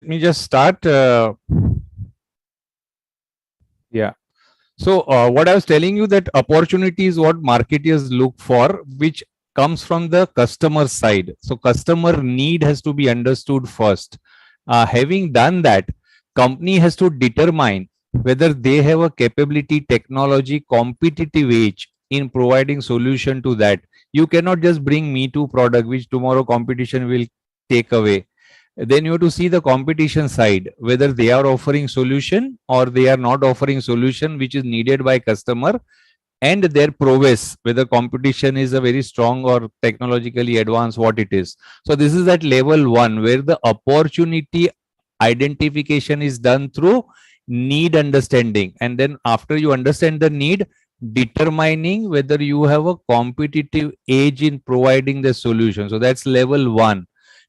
me just start. Yeah. So what I was telling you, that opportunity is what marketers look for, which comes from the customer side. So customer need has to be understood first. Having done that, company has to determine whether they have a capability, technology, competitive edge in providing solution to that. You cannot just bring me to product which tomorrow competition will take away. Then you have to see the competition side, whether they are offering solution or they are not offering solution which is needed by customer, and their prowess, whether competition is a very strong or technologically advanced, what it is. So this is at level 1, where the opportunity identification is done through need understanding, and then after you understand the need, determining whether you have a competitive edge in providing the solution. So that's level 1.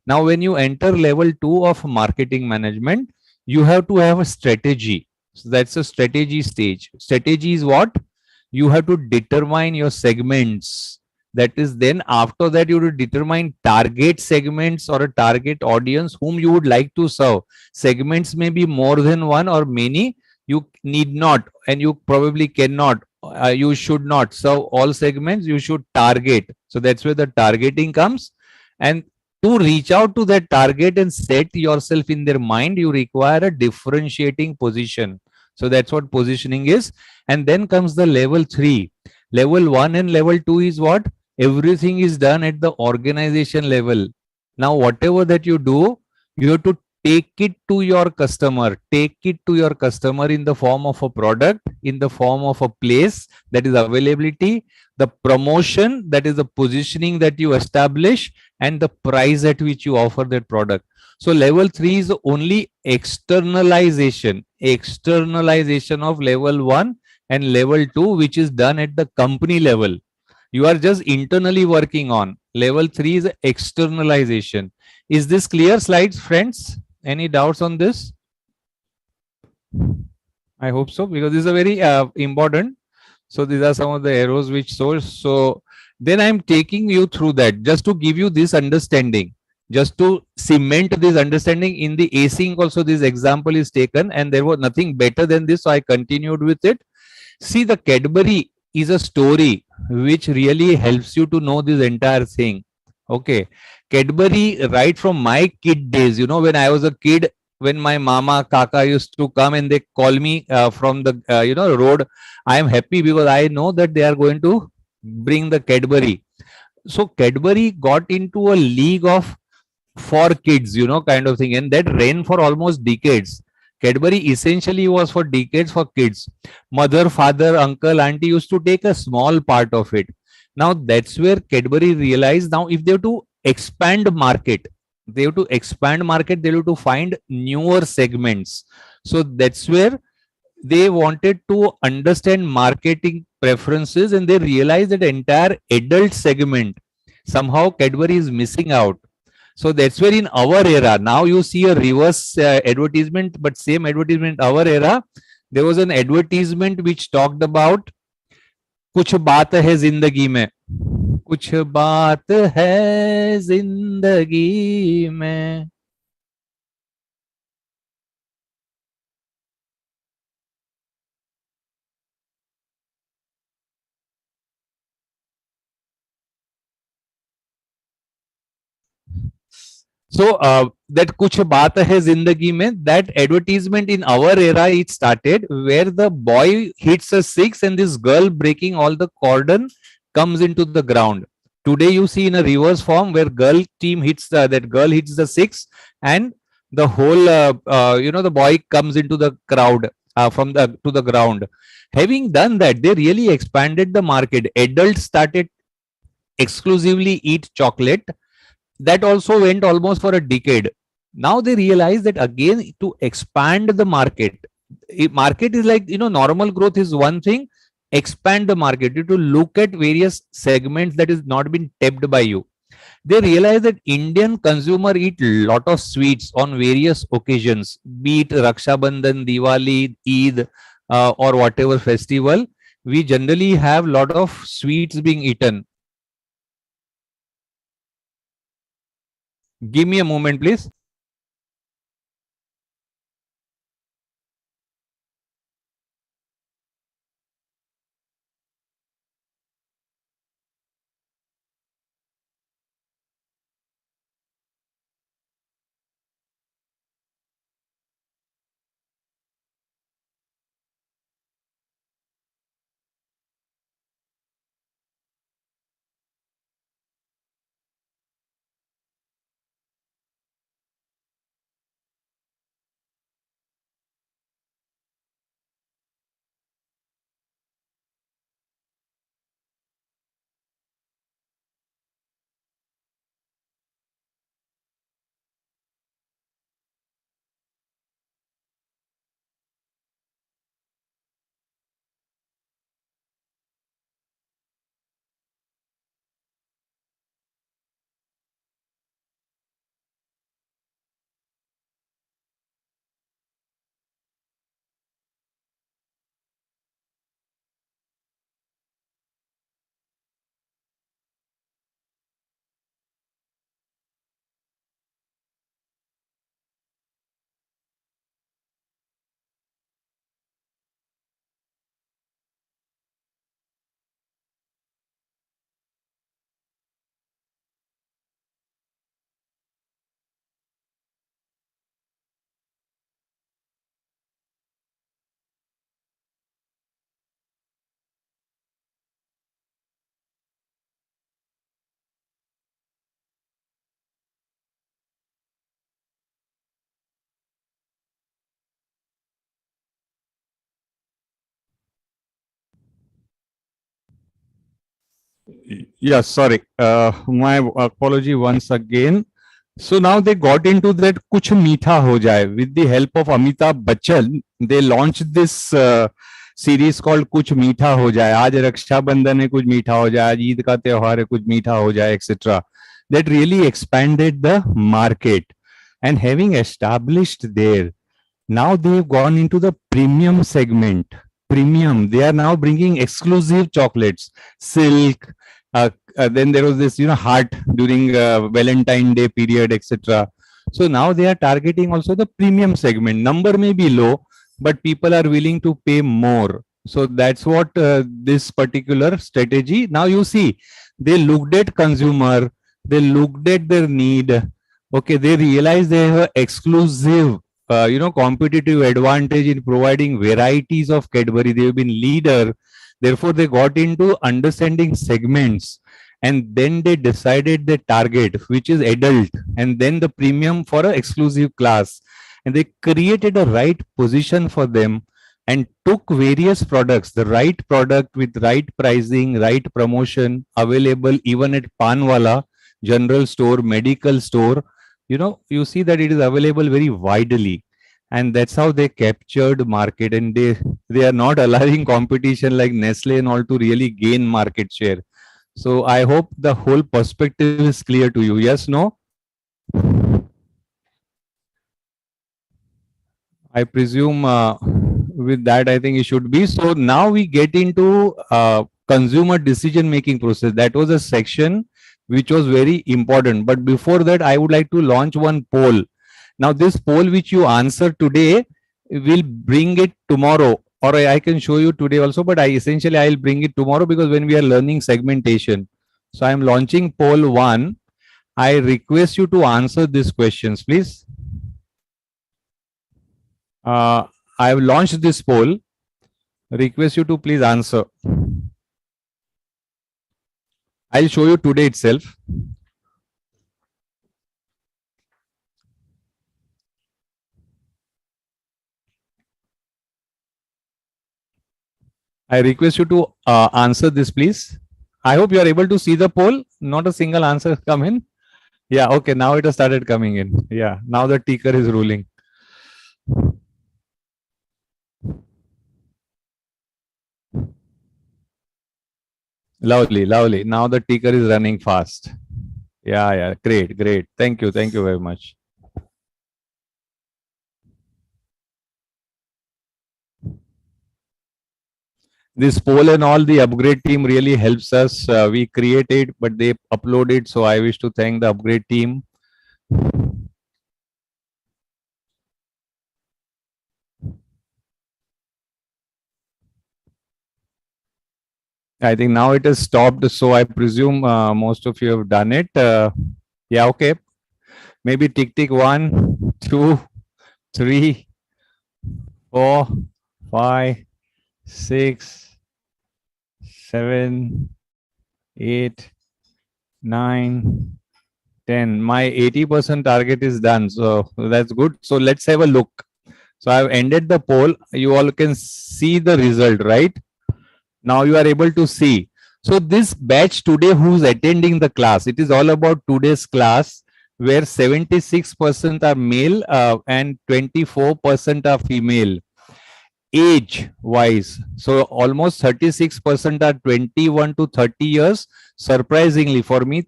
Now when you enter level 2 of marketing management, you have to have a strategy. So that's a strategy stage. Strategy is what? You have to determine your segments. That is, then after that you will determine target segments or a target audience whom you would like to serve. Segments may be more than one or many. You need not, and you probably cannot, you should not serve all segments. You should target. So that's where the targeting comes. And to reach out to that target and set yourself in their mind, you require a differentiating position. So that's what positioning is. And then comes the level 3. Level 1 and level 2 is what? Everything is done at the organization level. Now whatever that you do, you have to take it to your customer. Take it to your customer in the form of a product, in the form of a place, that is availability, the promotion, that is the positioning that you establish, and the price at which you offer that product. So level 3 is only externalization of level 1 and level 2, which is done at the company level. You are just internally working on. Level 3 is externalization. Is this clear, slides, friends? Any doubts on this? I hope so, because this is a very important. So these are some of the arrows which source. So then I'm taking you through that just to give you this understanding, just to cement this understanding. In the async also this example is taken, and there was nothing better than this, so I continued with it. See, the Cadbury is a story which really helps you to know this entire thing. Okay. Cadbury, right from my kid days, when I was a kid, when my mama, kaka used to come and they call me from the, road, I am happy because I know that they are going to bring the Cadbury. So Cadbury got into a league of for kids, kind of thing, and that ran for almost decades. Cadbury essentially was for decades for kids. Mother, father, uncle, auntie used to take a small part of it. Now that's where Cadbury realized, now if they have to expand market, they have to find newer segments. So that's where they wanted to understand marketing preferences, and they realized that entire adult segment somehow Cadbury is missing out. So that's where in our era, now you see a reverse advertisement, but same advertisement our era. There was an advertisement which talked about कुछ बात है जिंदगी में, कुछ बात है जिंदगी में. So that kuch baat hai zindagi mein, that advertisement in our era, it started where the boy hits a six and this girl breaking all the cordon comes into the ground. Today you see in a reverse form where girl team hits that girl hits the six, and the whole the boy comes into the crowd from the to the ground. Having done that, they really expanded the market. Adults started exclusively eat chocolate. That also went almost for a decade. Now they realize that again, to expand the market, market is like, normal growth is one thing. Expand the market, to look at various segments that is not been tapped by you. They realize that Indian consumer eat lot of sweets on various occasions, be it Raksha Bandhan, Diwali, Eid, or whatever festival. We generally have lot of sweets being eaten. Give me a moment, please. Yeah, sorry. My apology once again. So now they got into that Kuch Meetha Ho Jaye. With the help of Amitabh Bachchan, they launched this series called Kuch Meetha Ho Jaye. आज रक्षाबंधन है कुछ मीठा हो जाए, आज ईद का त्योहार है कुछ मीठा हो जाए, etc. That really expanded the market. And having established there, now they've gone into the premium segment. Premium. They are now bringing exclusive chocolates, silk. Then there was this, heart during Valentine Day period, etc. So now they are targeting also the premium segment. Number may be low, but people are willing to pay more. So that's what this particular strategy. Now you see, they looked at consumer, they looked at their need. Okay, they realized they have exclusive competitive advantage in providing varieties of Cadbury. They've been leader. Therefore, they got into understanding segments, and then they decided the target, which is adult, and then the premium for an exclusive class. And they created a right position for them and took various products, the right product with right pricing, right promotion, available even at Panwala, general store, medical store. You see that it is available very widely, and that's how they captured market. And they are not allowing competition like Nestle and all to really gain market share. So I hope the whole perspective is clear to you. Yes, no? I presume with that, I think it should be. So now we get into consumer decision making process. That was a section which was very important. But before that, I would like to launch one poll. Now, this poll which you answer today, will bring it tomorrow, or I can show you today also. But I'll bring it tomorrow, because when we are learning segmentation, so I am launching poll one. I request you to answer these questions, please. I have launched this poll. Request you to please answer. I'll show you today itself. I request you to answer this, please. I hope you are able to see the poll. Not a single answer come in. Yeah, okay. Now it has started coming in. Yeah, now the ticker is ruling. Lovely, lovely. Now the ticker is running fast. Yeah, yeah. Great, great. Thank you. Thank you very much. This poll and all, the upgrade team really helps us. We created, but they uploaded. So I wish to thank the upgrade team. I think now it has stopped. So I presume most of you have done it. Yeah, okay. Maybe tick tick 1, 2, 3, 4, 5, 6, 7, 8, 9, 10. My 80% target is done. So that's good. So let's have a look. So I've ended the poll. You all can see the result, right? Now you are able to see. So this batch today who's attending the class, it is all about today's class, where 76% are male and 24% are female. Age wise, so almost 36% are 21 to 30 years. Surprisingly for me,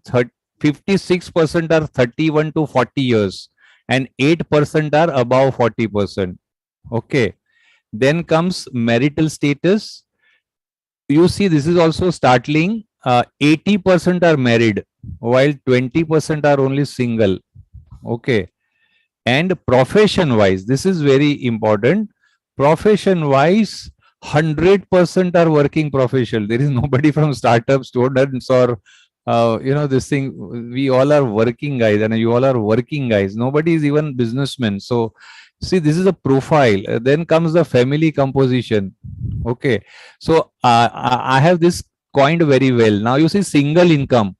56% are 31 to 40 years, and 8% are above 40%. Okay. Then comes marital status. You see, this is also startling. 80% are married, while 20% are only single. Okay. And profession wise, this is very important. Profession wise, 100% are working professional. There is nobody from startup, students, or this thing. We all are working guys, and you all are working guys. Nobody is even businessmen. So see, this is a profile. Then comes the family composition. Okay. So I have this coined very well. Now you see single income.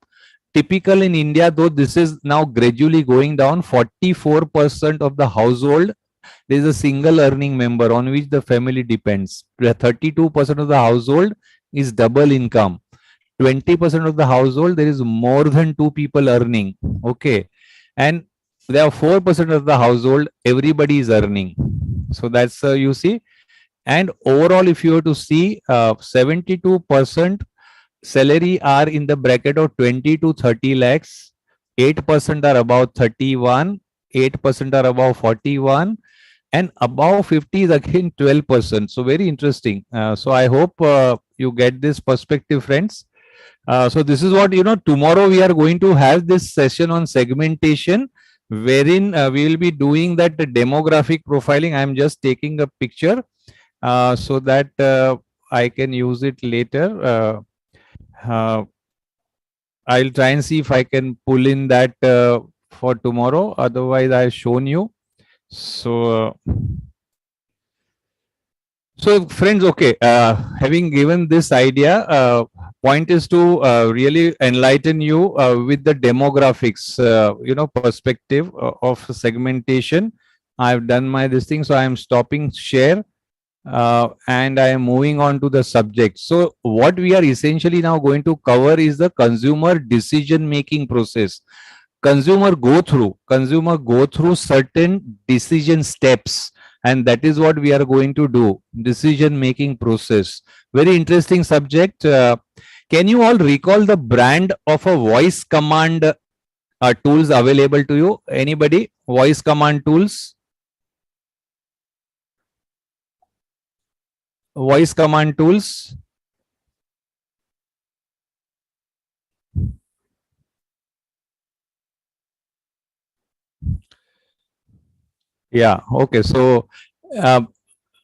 Typical in India, though this is now gradually going down, 44% of the household, there is a single earning member on which the family depends. 32% of the household is double income. 20% of the household, there is more than two people earning. Okay. And there are 4% of the household, everybody is earning. So that's, you see. And overall, if you were to see, 72% salary are in the bracket of 20 to 30 lakhs, 8% are above 31, 8% are above 41, and above 50 is again 12%. So very interesting. So I hope you get this perspective, friends. So this is what, tomorrow we are going to have this session on segmentation, wherein we will be doing that demographic profiling. I am just taking a picture so that I can use it later. Uh, I'll try and see if I can pull in that for tomorrow. Otherwise, I've shown you. So friends, okay, having given this idea, point is to really enlighten you with the demographics, perspective of segmentation. I've done my this thing, so I'm stopping share. And I am moving on to the subject. So what we are essentially now going to cover is the consumer decision making process. Consumer go through certain decision steps, and that is what we are going to do. Decision making process, very interesting subject. Can you all recall the brand of a voice command tools available to you? Anybody? Voice command tools? Voice command tools. Yeah. Okay. So uh,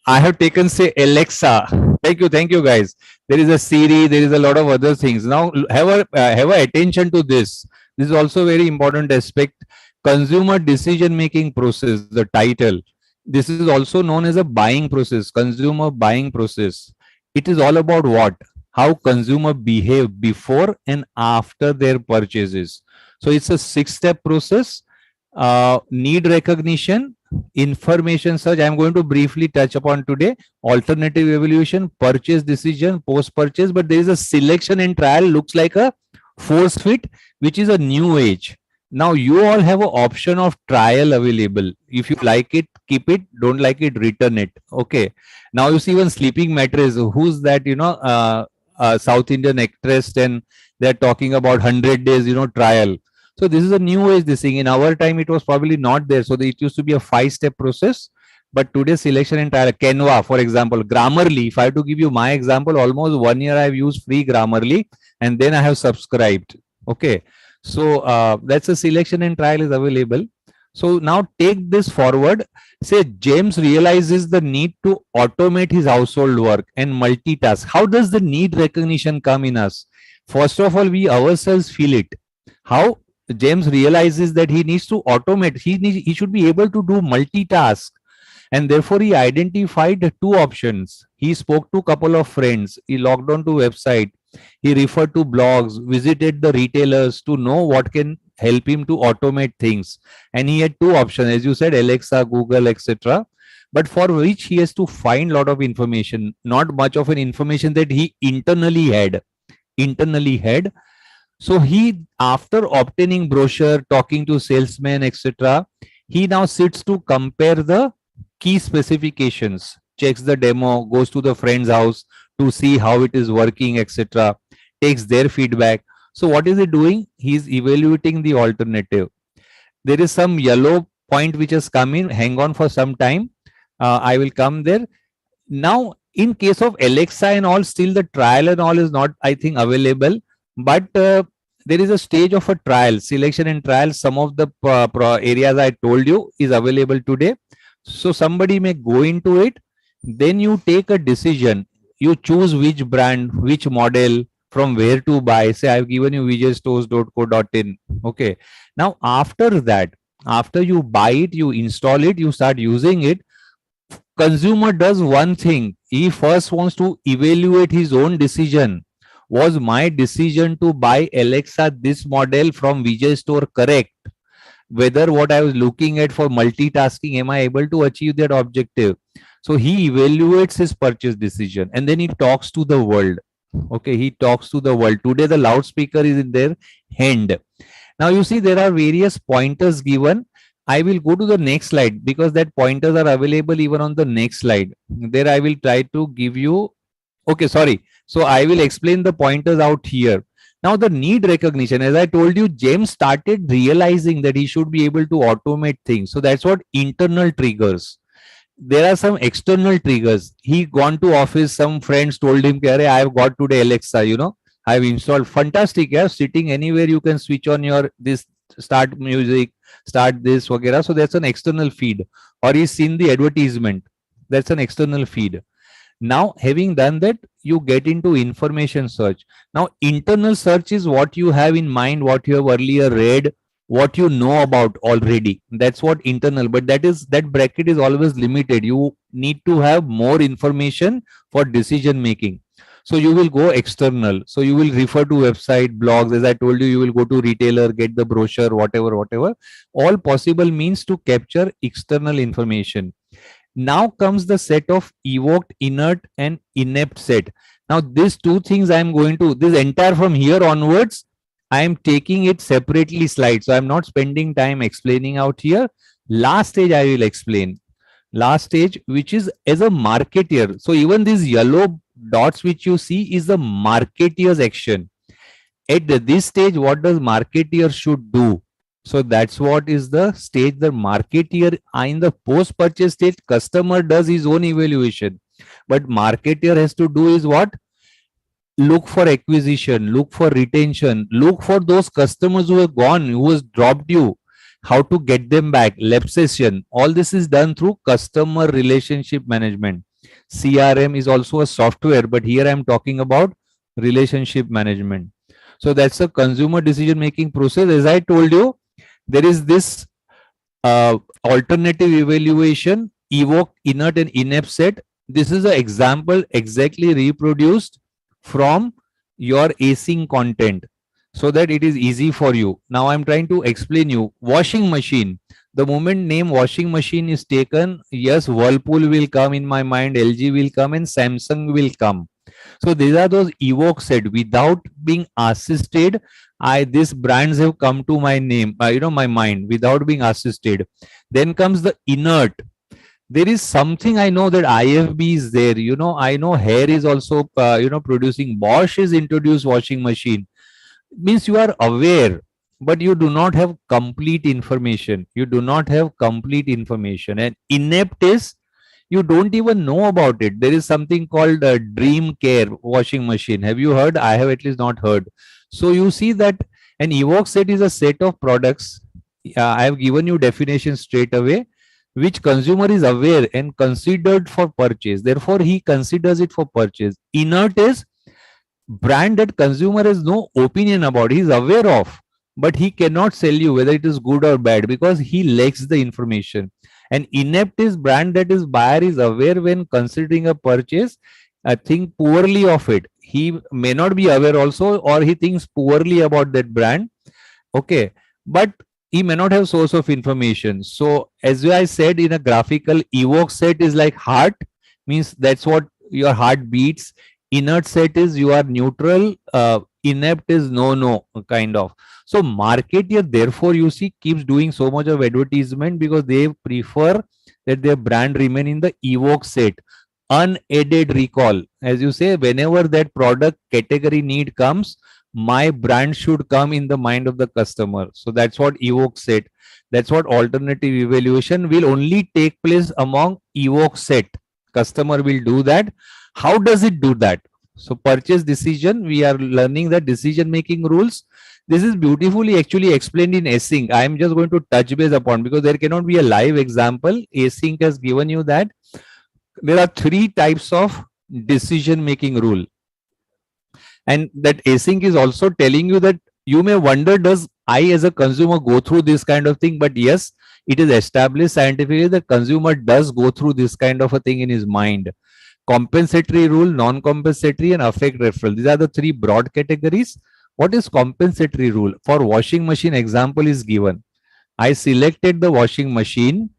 I have taken, say, Alexa. Thank you, guys. There is a Siri. There is a lot of other things. Now, have a attention to this. This is also very important aspect. Consumer decision making process. The title. This is also known as a buying process. Consumer buying process. It is all about what? How consumer behave before and after their purchases. So it's a six-step process. Need recognition, information search. I'm going to briefly touch upon today. Alternative evaluation, purchase decision, post purchase. But there is a selection and trial, looks like a force fit, which is a new age. Now you all have an option of trial available. If you like it, keep it. Don't like it, return it. Okay. Now you see one sleeping mattress. Who's that? South Indian actress, and they're talking about 100 days, trial. So this is a new age, this thing. In our time, it was probably not there. So it used to be a 5-step process. But today's selection and trial, Canva, for example, Grammarly. If I have to give you my example, almost 1 year I've used free Grammarly, and then I have subscribed. Okay. So that's a selection and trial is available. So now take this forward. Say James realizes the need to automate his household work and multitask. How does the need recognition come in us? First of all, we ourselves feel it. How? James realizes that he needs to automate. He should be able to do multitask, and therefore he identified two options. He spoke to a couple of friends. He logged on to website. He referred to blogs, visited the retailers to know what can help him to automate things. And he had two options, as you said, Alexa, Google, etc. But for which he has to find a lot of information, not much of an information that he internally had. So he, after obtaining brochure, talking to salesmen, etc., he now sits to compare the key specifications, checks the demo, goes to the friend's house to see how it is working, etc., takes their feedback. So what is he doing? He is evaluating the alternative. There is some yellow point which has come in. Hang on for some time. I will come there. Now, in case of Alexa and all, still the trial and all is not, I think, available. But there is a stage of a trial, selection and trial. Some of the areas I told you is available today. So somebody may go into it. Then you take a decision. You choose which brand, which model, from where to buy. Say I've given you vijaystores.co.in. Okay. Now after that, after you buy it, you install it, you start using it. Consumer does one thing. He first wants to evaluate his own decision. Was my decision to buy Alexa this model from Vijay Store correct? Whether what I was looking at for multitasking, am I able to achieve that objective? So he evaluates his purchase decision, and then he talks to the world. Okay, he talks to the world. Today the loudspeaker is in their hand. Now you see there are various pointers given. I will go to the next slide because that pointers are available even on the next slide. There I will try to give you. Okay, sorry. So I will explain the pointers out here. Now the need recognition, as I told you, James started realizing that he should be able to automate things. So that's what internal triggers. There are some external triggers. He gone to office, some friends told him, "Kare, I have got today Alexa, I've installed." Fantastic, yeah. Sitting anywhere, you can switch on your this, start music, start this, वगैरह. So that's an external feed. Or he's seen the advertisement. That's an external feed. Now, having done that, you get into information search. Now, internal search is what you have in mind, what you have earlier read, what you know about already. That's what internal, but that bracket is always limited. You need to have more information for decision making. So you will go external. So you will refer to website, blogs. As I told you, you will go to retailer, get the brochure, whatever. All possible means to capture external information. Now comes the set of evoked, inert, and inept set. Now, these two things I am going to, this entire from here onwards, I am taking it separately slide. So I'm not spending time explaining out here. Last stage I will explain. Last stage, which is as a marketeer. So even these yellow dots which you see is the marketeer's action. At this stage, what does marketeer should do? So that's what is the stage the marketeer in the post-purchase stage, customer does his own evaluation. But marketeer has to do is what? Look for acquisition, look for retention, look for those customers who have gone, who has dropped you, how to get them back, lapsation. All this is done through customer relationship management. CRM is also a software, but here I am talking about relationship management. So that's a consumer decision making process. As I told you, there is this alternative evaluation, evoke, inert, and inept set. This is an example exactly reproduced from your async content so that it is easy for you. Now I'm trying to explain you. Washing machine. The moment name washing machine is taken, yes, Whirlpool will come in my mind, LG will come, and Samsung will come. So these are those evoke set without being assisted. These brands have come to my name, my mind without being assisted. Then comes the inert. There is something I know that IFB is there. I know Hair is also, producing. Bosch is introduced washing machine. Means you are aware, but you do not have complete information. You do not have complete information. And inept is you don't even know about it. There is something called a Dream Care washing machine. Have you heard? I have at least not heard. So you see that an evoke set is a set of products. I have given you definition straight away, which consumer is aware and considered for purchase. Therefore, he considers it for purchase. Inert is brand that consumer has no opinion about. He is aware of, but he cannot sell you whether it is good or bad because he lacks the information. And inept is brand that is buyer is aware when considering a purchase, think poorly of it. He may not be aware also, or he thinks poorly about that brand. Okay, but he may not have source of information. So as I said in a graphical, evoke set is like heart, means that's what your heart beats. Inert set is you are neutral. Inept is no kind of. So marketeer, therefore, you see, keeps doing so much of advertisement because they prefer that their brand remain in the evoke set. Unaided recall, as you say, whenever that product category need comes, my brand should come in the mind of the customer. So that's what evoke set. That's what alternative evaluation will only take place among evoke set. Customer will do that. How does it do that? So purchase decision, we are learning the decision making rules. This is beautifully actually explained in async. I am just going to touch base upon because there cannot be a live example. Async has given you that. There are three types of decision making rule. And that async is also telling you that you may wonder, does I as a consumer go through this kind of thing? But yes, it is established scientifically that consumer does go through this kind of a thing in his mind. Compensatory rule, non-compensatory, and affect referral. These are the three broad categories. What is compensatory rule? For washing machine example is given. I selected the washing machine.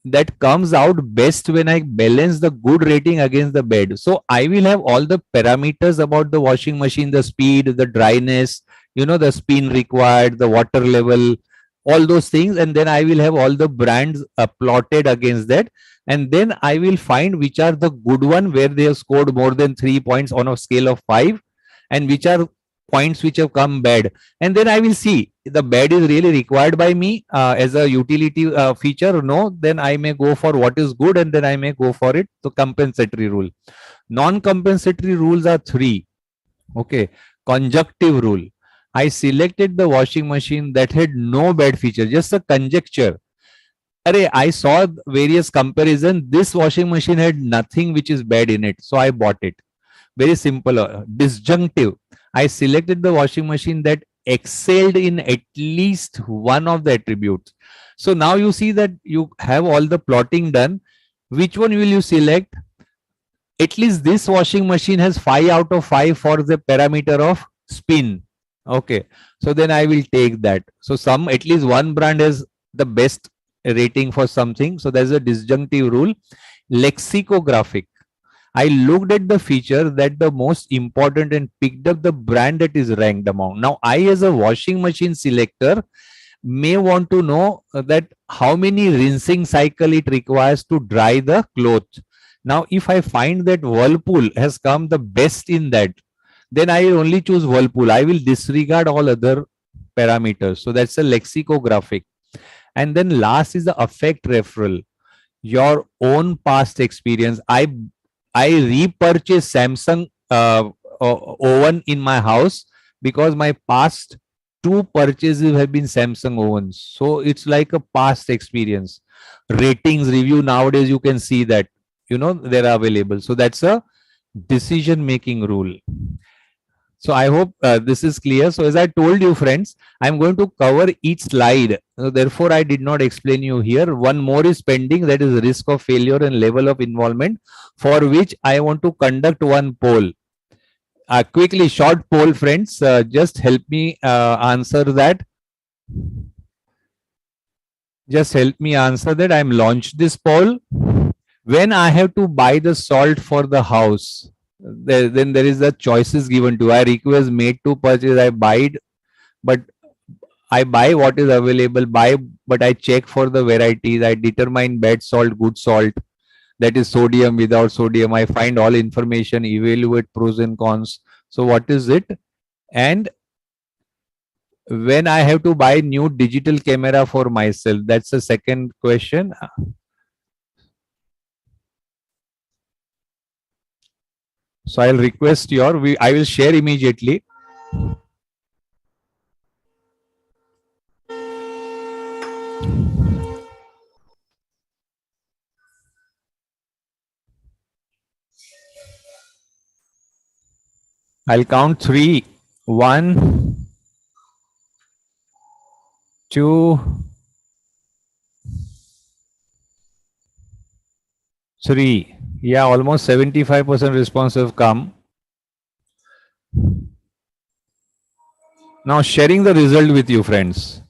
that comes out best when I balance the good rating against the bad. So I will have all the parameters about the washing machine, the speed, the dryness, the spin required, the water level, all those things. And then I will have all the brands plotted against that. And then I will find which are the good one where they have scored more than 3 points on a scale of 5, and which are points which have come bad. And then I will see the bad is really required by me as a utility feature or no, then I may go for what is good, and then I may go for it. So compensatory rule. Non-compensatory rules are three. Okay. Conjunctive rule. I selected the washing machine that had no bad feature, just a conjecture. Array, I saw various comparison. This washing machine had nothing which is bad in it, so I bought it. Very simple. Disjunctive. I selected the washing machine that excelled in at least one of the attributes. So now you see that you have all the plotting done. Which one will you select? At least this washing machine has 5 out of 5 for the parameter of spin. Okay. So then I will take that. So at least one brand has the best rating for something. So there's a disjunctive rule. Lexicographic. I looked at the feature that the most important and picked up the brand that is ranked among. Now, I as a washing machine selector may want to know that how many rinsing cycle it requires to dry the clothes. Now, if I find that Whirlpool has come the best in that, then I will only choose Whirlpool. I will disregard all other parameters. So that's a lexicographic. And then last is the affect referral. Your own past experience. I repurchased Samsung oven in my house because my past 2 purchases have been Samsung ovens. So it's like a past experience. Ratings, review, nowadays you can see that, they're available. So that's a decision making rule. So I hope this is clear. So as I told you, friends, I'm going to cover each slide. So therefore, I did not explain you here. One more is pending, that is risk of failure and level of involvement, for which I want to conduct one poll. Quickly, short poll, friends. Just help me answer that. Just help me answer that. I'm launched this poll. When I have to buy the salt for the house, then there is the choices given to. I request made to purchase. I buy it, but I buy what is available. But I check for the varieties. I determine bad salt, good salt. That is sodium, without sodium. I find all information, evaluate pros and cons. So what is it? And when I have to buy new digital camera for myself, that's the second question. So I'll request I will share immediately. I'll count 3. 1, 2, 3. Yeah, almost 75% response have come. Now sharing the result with you, friends.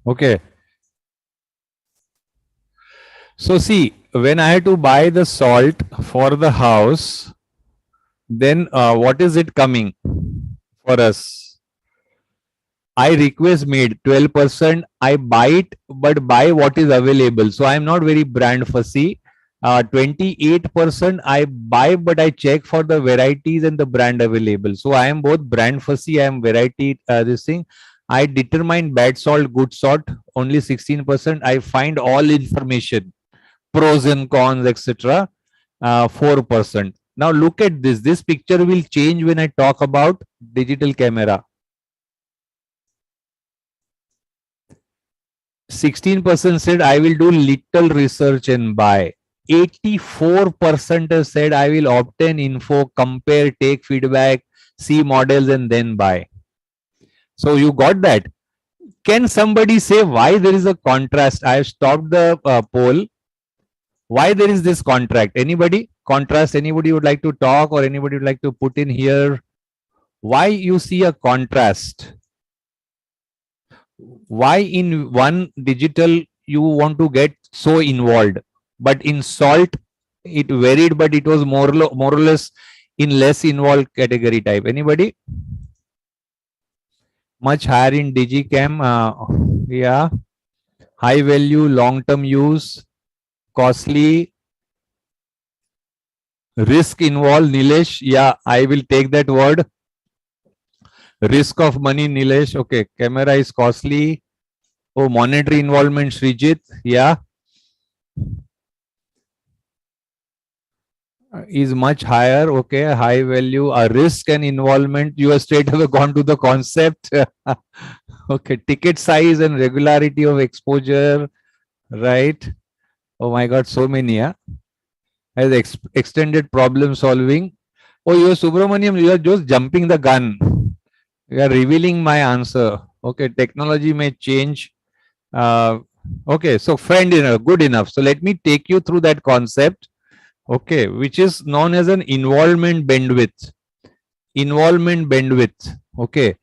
Okay. So see, when I had to buy the salt for the house, then what is it coming for us? I request made 12%. I buy it, but buy what is available. So I'm not very brand fussy. 28% I buy, but I check for the varieties and the brand available. So I am both brand fussy, I am variety this thing. I determine bad salt, good salt, only 16%. I find all information, pros and cons, etc. 4%. Now look at this. This picture will change when I talk about digital camera. 16% said I will do little research and buy. 84% have said I will obtain info, compare, take feedback, see models and then buy. So you got that. Can somebody say why there is a contrast? I have stopped the poll. Why there is this contrast? Anybody? Contrast? Anybody would like to talk, or anybody would like to put in here? Why you see a contrast? Why in one digital you want to get so involved. But in salt, it varied, but it was more or less in less involved category type. Anybody? Much higher in digicam. Yeah. High value, long term use, costly, risk involved. Nilesh, yeah, I will take that word. Risk of money, Nilesh. Okay, camera is costly. Oh, monetary involvement, Srijit. Yeah, is much higher. Okay, high value, a risk and involvement. You have straight away gone to the concept. Okay, ticket size and regularity of exposure. Right. Oh my God, so many. Yeah, has extended problem solving. Oh, you are Subramaniam. You are just jumping the gun. You are revealing my answer. Okay, technology may change. Uh, okay, so friend enough, good enough. So let me take you through that concept. Okay, which is known as an involvement bandwidth. Involvement bandwidth. Okay.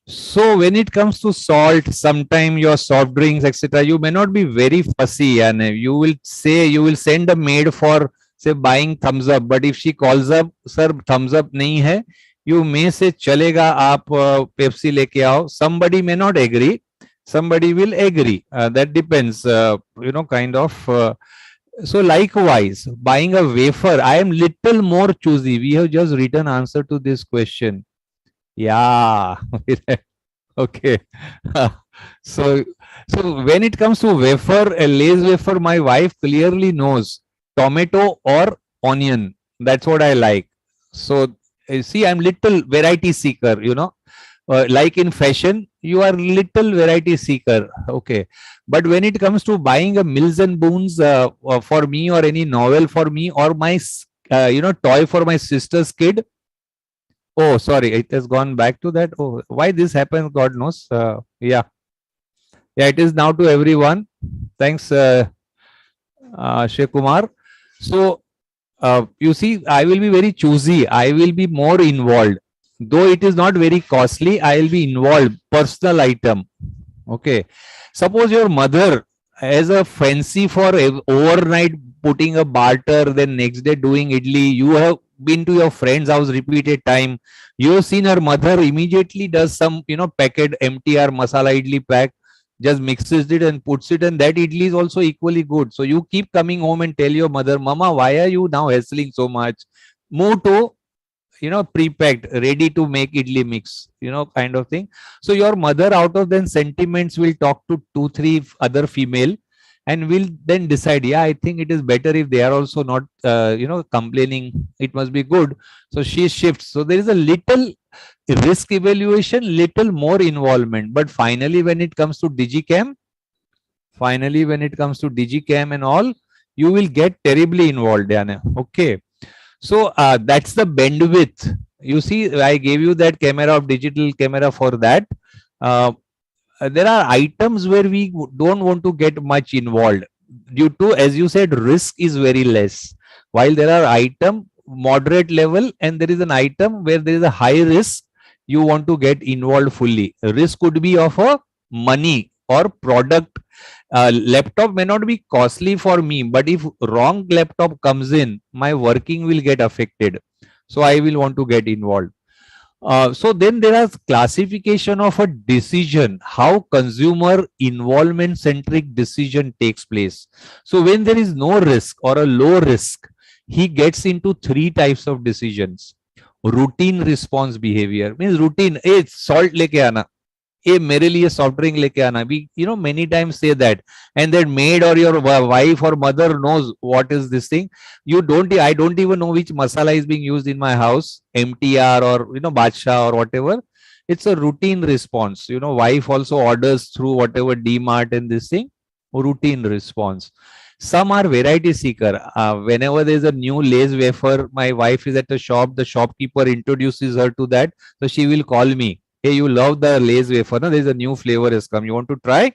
So when it comes to salt, sometime your soft drinks, etc., you may not be very fussy, and you will say you will send a maid for say buying thumbs up. But if she calls up, sir, thumbs up nahi hai, you may say chalega aap Pepsi leke aao. Somebody may not agree, somebody will agree. That depends, kind of. So likewise, buying a wafer, I am little more choosy. We have just written answer to this question. Yeah. Okay. so so when it comes to wafer, a Lay's wafer, my wife clearly knows tomato or onion. That's what I like. So see, I'm little variety seeker, like in fashion, you are little variety seeker. Okay. But when it comes to buying a Mills and Boons for me, or any novel for me, or my toy for my sister's kid. Oh, sorry, it has gone back to that. Oh, why this happens, God knows. Yeah. Yeah, it is now to everyone. Thanks, Shea Kumar. So, you see, I will be very choosy. I will be more involved. Though it is not very costly, I will be involved. Personal item. Okay. Suppose your mother has a fancy for overnight putting a barter, then next day doing idli. You have been to your friend's house repeated time. You have seen her mother immediately does some, packet MTR masala idli pack, just mixes it and puts it, and that idli is also equally good. So you keep coming home and tell your mother, Mama, why are you now hassling so much? Move to pre-packed, ready to make idli mix, kind of thing. So your mother, out of then sentiments, will talk to 2 3 other female, and will then decide, yeah, I think it is better if they are also not complaining, it must be good. So she shifts. So there is a little risk evaluation, little more involvement. But finally when it comes to digicam and all, you will get terribly involved, Diana. Okay. So that's the bandwidth. You see, I gave you that camera of digital camera for that. There are items where we don't want to get much involved due to, as you said, risk is very less. While there are item moderate level, and there is an item where there is a high risk, you want to get involved fully. Risk could be of a money or product. Laptop may not be costly for me, but if wrong laptop comes in, my working will get affected. So I will want to get involved. So then there is classification of a decision, how consumer involvement centric decision takes place. So when there is no risk or a low risk, he gets into 3 types of decisions. Routine response behavior means routine. Hey, salt leke aana. Hey, mere liye soft drink leke aana. We many times say that, and that maid or your wife or mother knows what is this thing. I don't even know which masala is being used in my house, MTR or Badshah or whatever. It's a routine response. Wife also orders through whatever DMart and this thing. Routine response. Some are variety seeker. Whenever there is a new Lay's wafer, my wife is at the shop, the shopkeeper introduces her to that. So she will call me. Hey, you love the Lay's wafer. No? There is a new flavor has come. You want to try?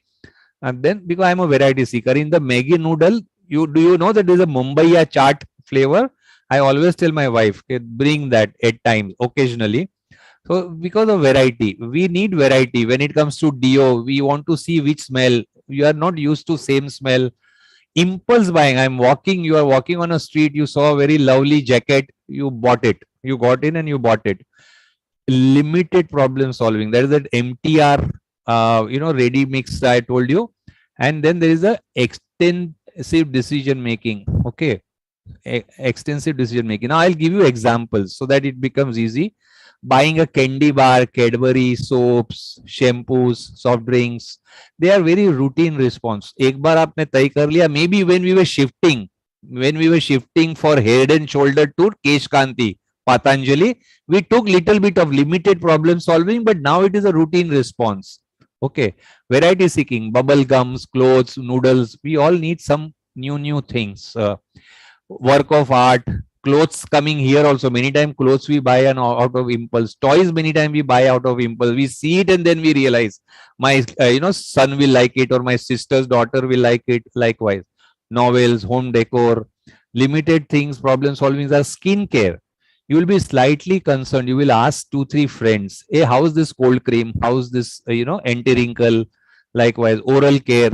And then, because I'm a variety seeker, in the Maggi noodle, do you know that there's a Mumbai chaat flavor? I always tell my wife, okay, bring that at times, occasionally. So because of variety, we need variety. When it comes to Dio, we want to see which smell. You are not used to same smell. Impulse buying. I'm walking. You are walking on a street. You saw a very lovely jacket. You bought it. You got in and you bought it. Limited problem solving. There is that MTR, ready mix I told you, and then there is a extensive decision making. Okay, extensive decision making. Now I'll give you examples so that it becomes easy. Buying a candy bar, Cadbury, soaps, shampoos, soft drinks, they are very routine response. एक बार आपने तय कर लिया. Maybe when we were shifting for head and shoulder to Kesh Kanti, Patanjali, we took little bit of limited problem solving, but now it is a routine response. Okay, variety seeking, bubble gums, clothes, noodles. We all need some new things. Work of art, clothes coming here also. Many times clothes we buy out of impulse. Toys many times we buy out of impulse. We see it and then we realize my son will like it or my sister's daughter will like it. Likewise, novels, home decor, limited things, problem solving are skincare. You will be slightly concerned. You will ask 2-3 friends, hey, how's this cold cream? How's this, anti wrinkle? Likewise, oral care.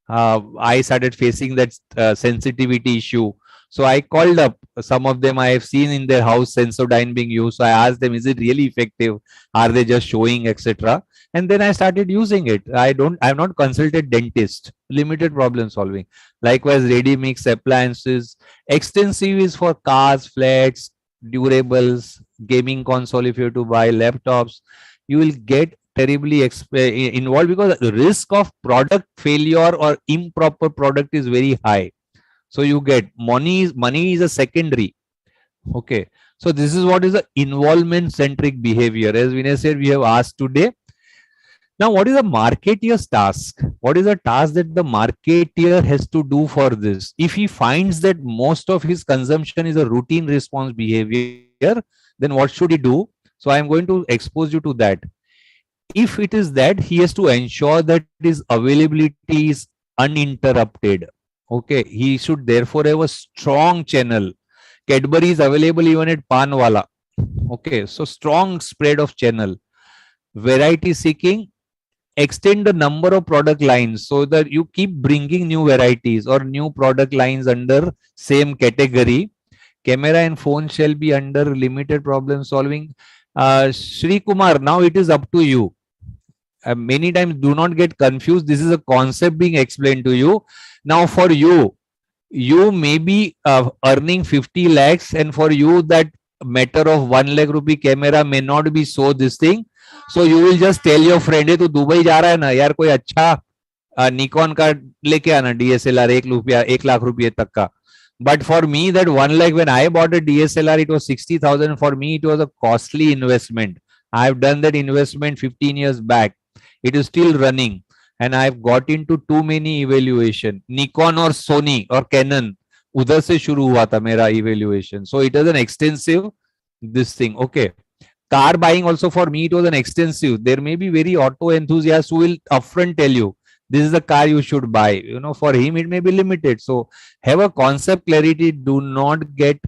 I started facing that sensitivity issue. So I called up some of them. I have seen in their house Sensodyne being used. So I asked them, is it really effective? Are they just showing, etc.? And then I started using it. I have not consulted dentist. Limited problem solving. Likewise, ready mix appliances. Extensive is for cars, flats, durables, gaming console. If you have to buy laptops, you will get terribly involved because the risk of product failure or improper product is very high. So you get money is a secondary. Okay. So this is what is the involvement centric behavior. As Vinay said, we have asked today. Now, what is a marketeer's task? What is a task that the marketeer has to do for this? If he finds that most of his consumption is a routine response behavior, then what should he do? So I am going to expose you to that. If it is that, he has to ensure that his availability is uninterrupted. Okay, he should therefore have a strong channel. Cadbury is available even at Panwala. Okay, so strong spread of channel. Variety seeking, extend the number of product lines so that you keep bringing new varieties or new product lines under same category. Camera and phone shall be under limited problem solving. Shri Kumar, now it is up to you. Many times do not get confused. This is a concept being explained to you. Now for you, you may be earning 50 lakhs and for you that matter of 1 lakh rupee camera may not be so this thing. So you will just tell your friend, hey, तू Dubai जा रहा है ना यार, कोई अच्छा Nikon का लेके आना DSLR 1 लाख रुपये तक का. But for me, that 1 lakh, when I bought a DSLR, it was 60,000. For me, it was a costly investment. I have done that investment 15 years back. It is still running. And I've got into too many evaluation. Nikon or Sony or Canon, उधर से शुरू हुआ था मेरा evaluation. So it is an extensive this thing. Okay. Car buying also for me, it was an extensive. There may be very auto enthusiasts who will upfront tell you, this is the car you should buy. For him, it may be limited. So have a concept clarity. Do not get,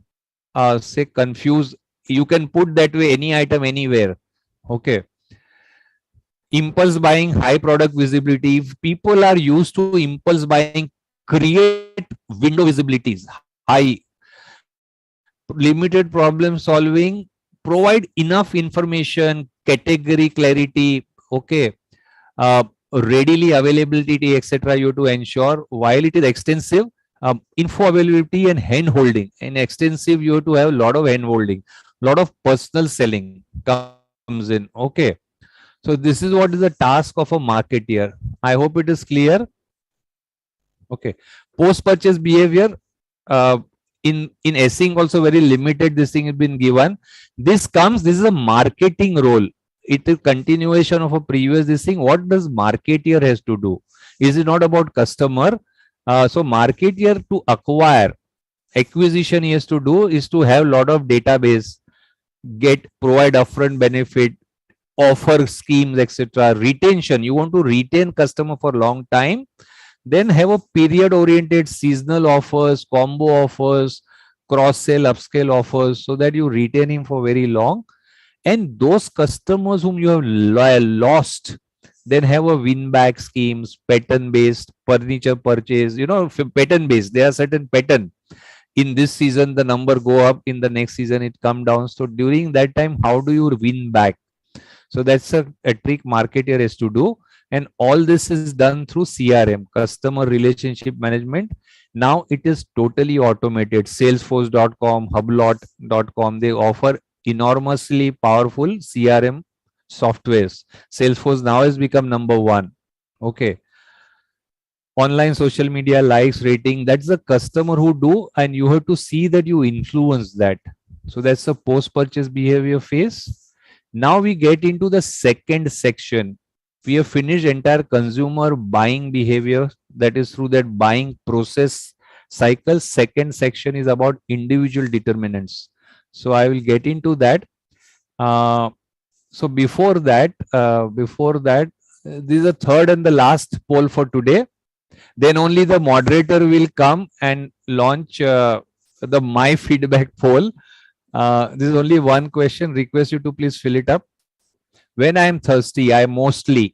say, confused. You can put that way any item anywhere. Okay. Impulse buying, high product visibility. If people are used to impulse buying, create window visibilities, high. Limited problem solving, provide enough information, category clarity, okay, readily availability, etc. You have to ensure. While it is extensive, info availability and hand holding. In extensive, you have to have a lot of hand holding, lot of personal selling comes in. Okay. So this is what is the task of a marketeer. I hope it is clear. Okay. Post-purchase behavior. In Essing also very limited this thing has been given. This is a marketing role. It is continuation of a previous this thing. What does marketeer has to do? Is it not about customer? So marketeer to acquisition he has to do is to have a lot of database, provide upfront benefit, offer schemes, etc. Retention. You want to retain customer for a long time. Then have a period oriented seasonal offers, combo offers, cross sell, upscale offers so that you retain him for very long. And those customers whom you have lost, Then have a win back schemes, pattern based furniture purchase, pattern based. There are certain pattern. In this season, the number go up, in the next season, it come down. So during that time, how do you win back? So that's a trick marketer has to do. And all this is done through CRM, customer relationship management. Now it is totally automated. Salesforce.com, Hublot.com, they offer enormously powerful CRM softwares. Salesforce now has become number one. Okay. Online social media likes, rating, that's the customer who do, and you have to see that you influence that. So that's the post purchase behavior phase. Now we get into the second section. We have finished entire consumer buying behavior, that is through that buying process cycle. Second section is about individual determinants. So I will get into that. So before that, this is the third and the last poll for today. Then only the moderator will come and launch the my feedback poll. This is only one question. Request you to please fill it up. When I am thirsty, I mostly.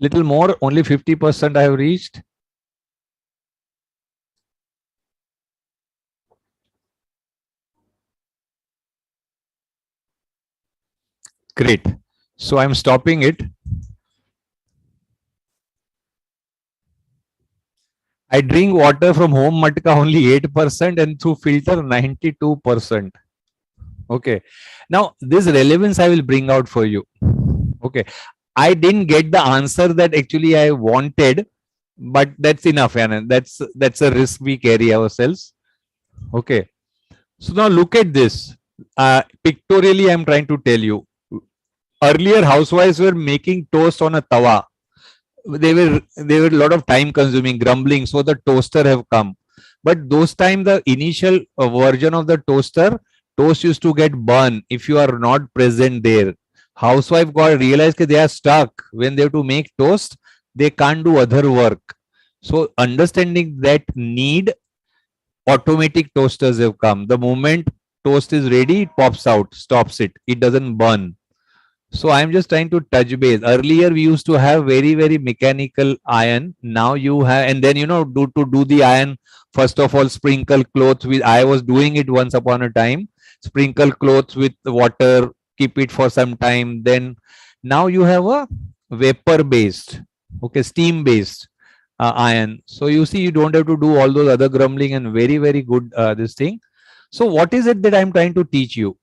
Little more, only 50% I have reached. Great. So I'm stopping it. I drink water from home matka only 8% and through filter 92%. Okay. Now this relevance I will bring out for you. Okay. I didn't get the answer that actually I wanted, but that's enough, Anand. That's a risk we carry ourselves. Okay. So now look at this. Pictorially, I'm trying to tell you. Earlier, housewives were making toast on a tawa. They were a lot of time consuming, grumbling. So the toaster have come. But those time, the initial version of the toaster, toast used to get burned if you are not present there. Housewife got realized that they are stuck when they have to make toast. They can't do other work. So understanding that need, automatic toasters have come. The moment toast is ready, it pops out, stops it. It doesn't burn. So I'm just trying to touch base. Earlier we used to have very, very mechanical iron. Now you have, and then do the iron, first of all, sprinkle clothes with, I was doing it once upon a time. Sprinkle clothes with water, keep it for some time. Then now you have a vapor based, okay, steam based iron. So you see, you don't have to do all those other grumbling, and very, very good this thing. So what is it that I'm trying to teach you?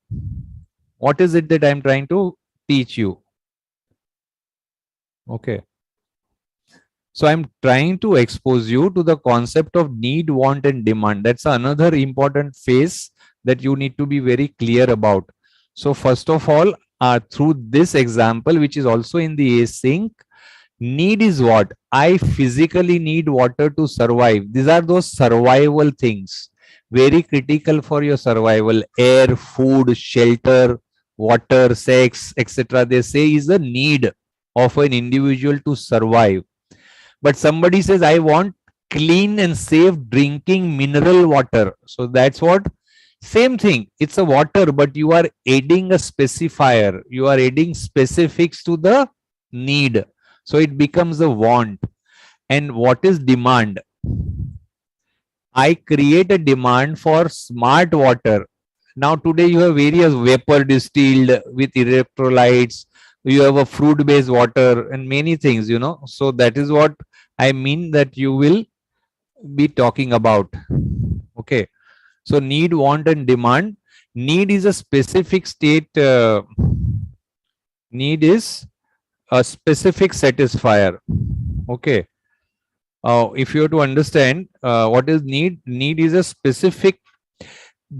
What is it that I'm trying to teach you? Okay. So I'm trying to expose you to the concept of need, want, and demand. That's another important phase that you need to be very clear about. So first of all, through this example, which is also in the async, need is what? I physically need water to survive. These are those survival things, very critical for your survival. Air, food, shelter, water, sex, etc. They say is the need of an individual to survive. But somebody says, I want clean and safe drinking mineral water. So that's what? Same thing. It's a water, but you are adding a specifier. You are adding specifics to the need. So it becomes a want. And what is demand? I create a demand for smart water. Now today you have various vapor distilled with electrolytes. You have a fruit based water and many things, So that is what I mean that you will be talking about. Okay. So need, want, and demand. Need is a specific state. Need is a specific satisfier. Okay. If you have to understand what is need, need is a specific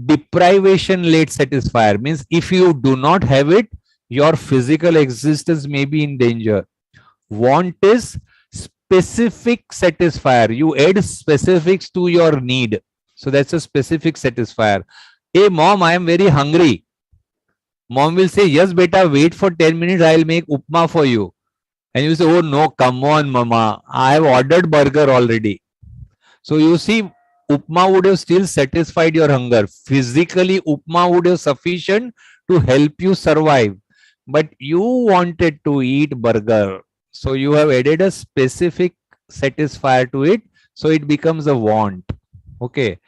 deprivation late satisfier. Means if you do not have it, your physical existence may be in danger. Want is specific satisfier. You add specifics to your need. So that's a specific satisfier. Hey mom, I am very hungry. Mom will say, yes beta, wait for 10 minutes, I'll make upma for you. And you say, oh no, come on, mama, I have ordered burger already. So you see, upma would have still satisfied your hunger. Physically, upma would have sufficient to help you survive. But you wanted to eat burger. So you have added a specific satisfier to it. So it becomes a want. Okay.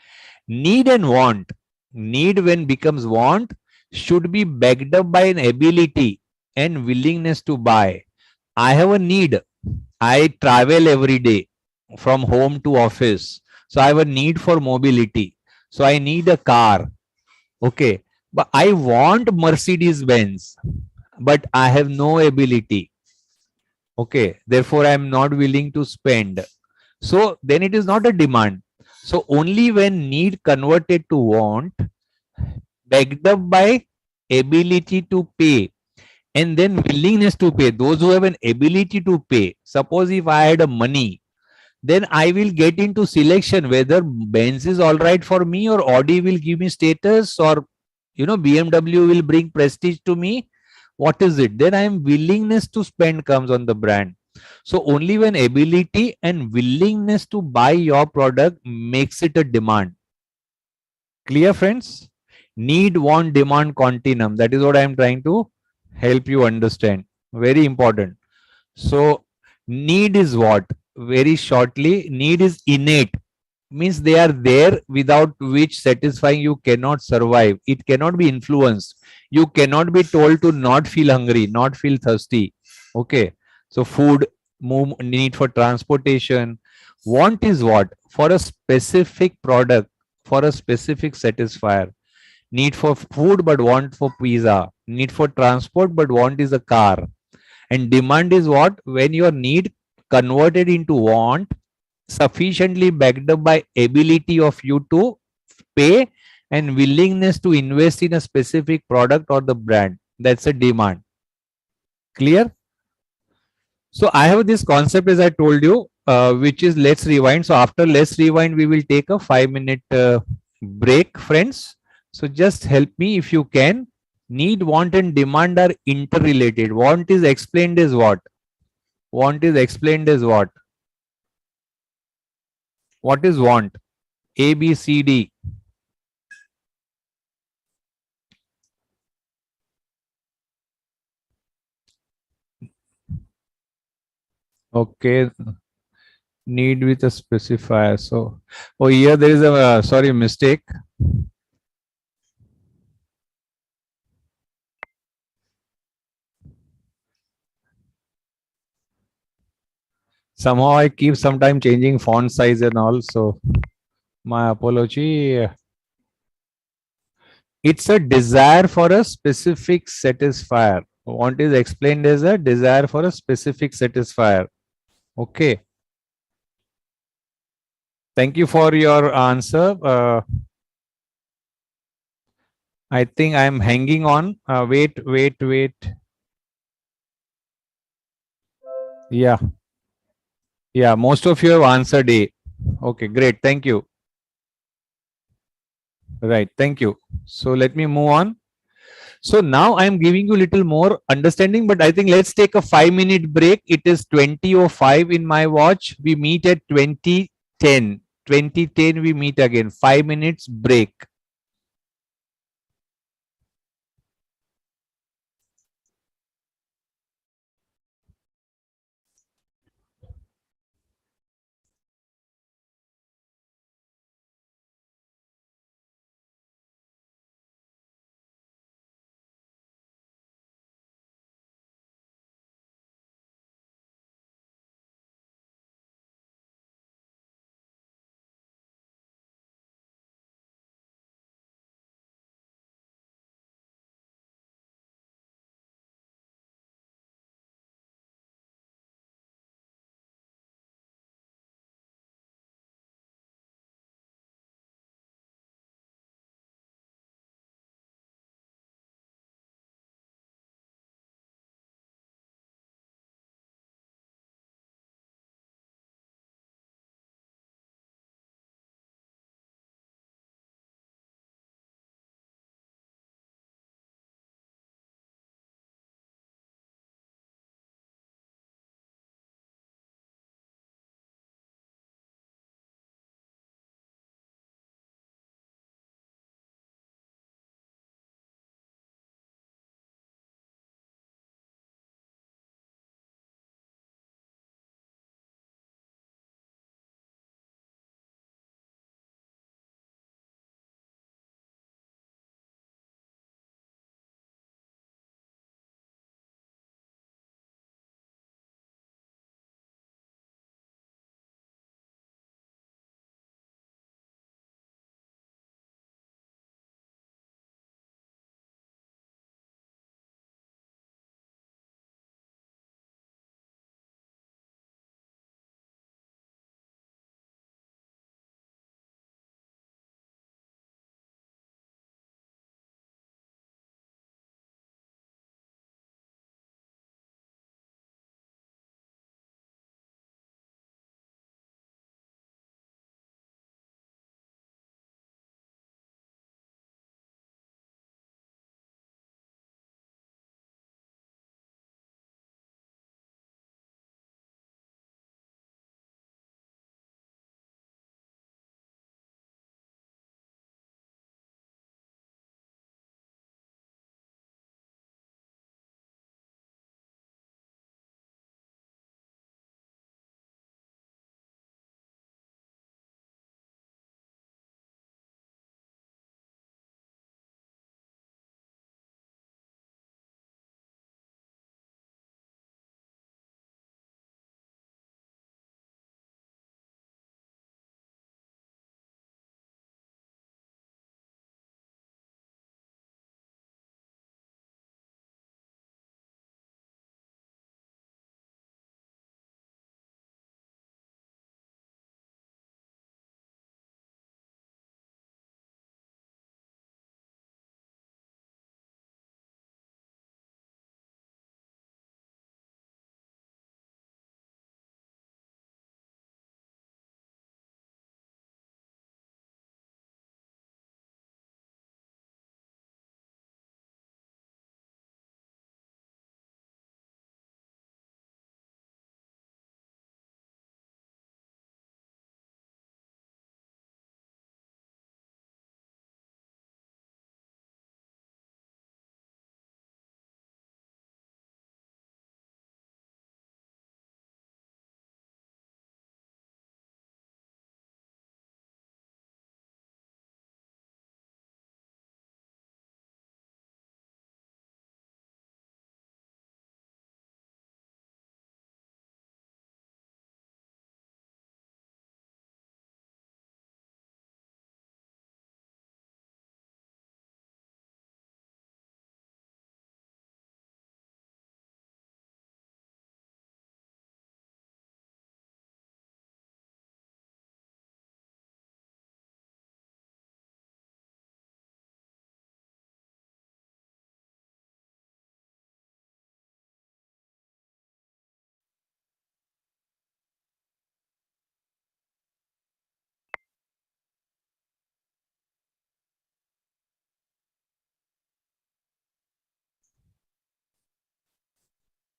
Need and want. Need when becomes want should be backed up by an ability and willingness to buy. I have a need. I travel every day from home to office. So I have a need for mobility. So I need a car. Okay. But I want Mercedes Benz, but I have no ability. Okay. Therefore, I am not willing to spend. So then it is not a demand. So only when need converted to want, backed up by ability to pay, and then willingness to pay. Those who have an ability to pay. Suppose if I had a money, then I will get into selection whether Benz is all right for me or Audi will give me status or BMW will bring prestige to me. What is it? Then I am willingness to spend comes on the brand. So only when ability and willingness to buy your product makes it a demand. Clear, friends? Need, want, demand continuum. That is what I am trying to help you understand. Very important. So need is what? Very shortly, need is innate. Means they are there without which satisfying you cannot survive. It cannot be influenced. You cannot be told to not feel hungry, not feel thirsty. Okay. So food, move, need for transportation. Want is what? For a specific product, for a specific satisfier. Need for food but want for pizza. Need for transport but want is a car. And demand is what? When your need converted into want, sufficiently backed up by ability of you to pay and willingness to invest in a specific product or the brand. That's a demand. Clear? So I have this concept as I told you, which is let's rewind. So after let's rewind, we will take a 5 minute break, friends. So just help me if you can. Need, want, and demand are interrelated. Want is explained as what? Want is explained as what? What is want? A, B, C, D. Okay, need with a specifier. So, oh, here there is a sorry mistake. Somehow I keep sometime changing font size and all. So, my apology. It's a desire for a specific satisfier. Want is explained as a desire for a specific satisfier. Okay. Thank you for your answer. I think I'm hanging on. Wait. Yeah. Yeah. Most of you have answered A. Okay. Great. Thank you. Right. Thank you. So let me move on. So now I'm giving you a little more understanding, but I think let's take a 5 minute break. It is 20:05 in my watch. We meet at 20:10. 20:10 we meet again. 5 minutes break.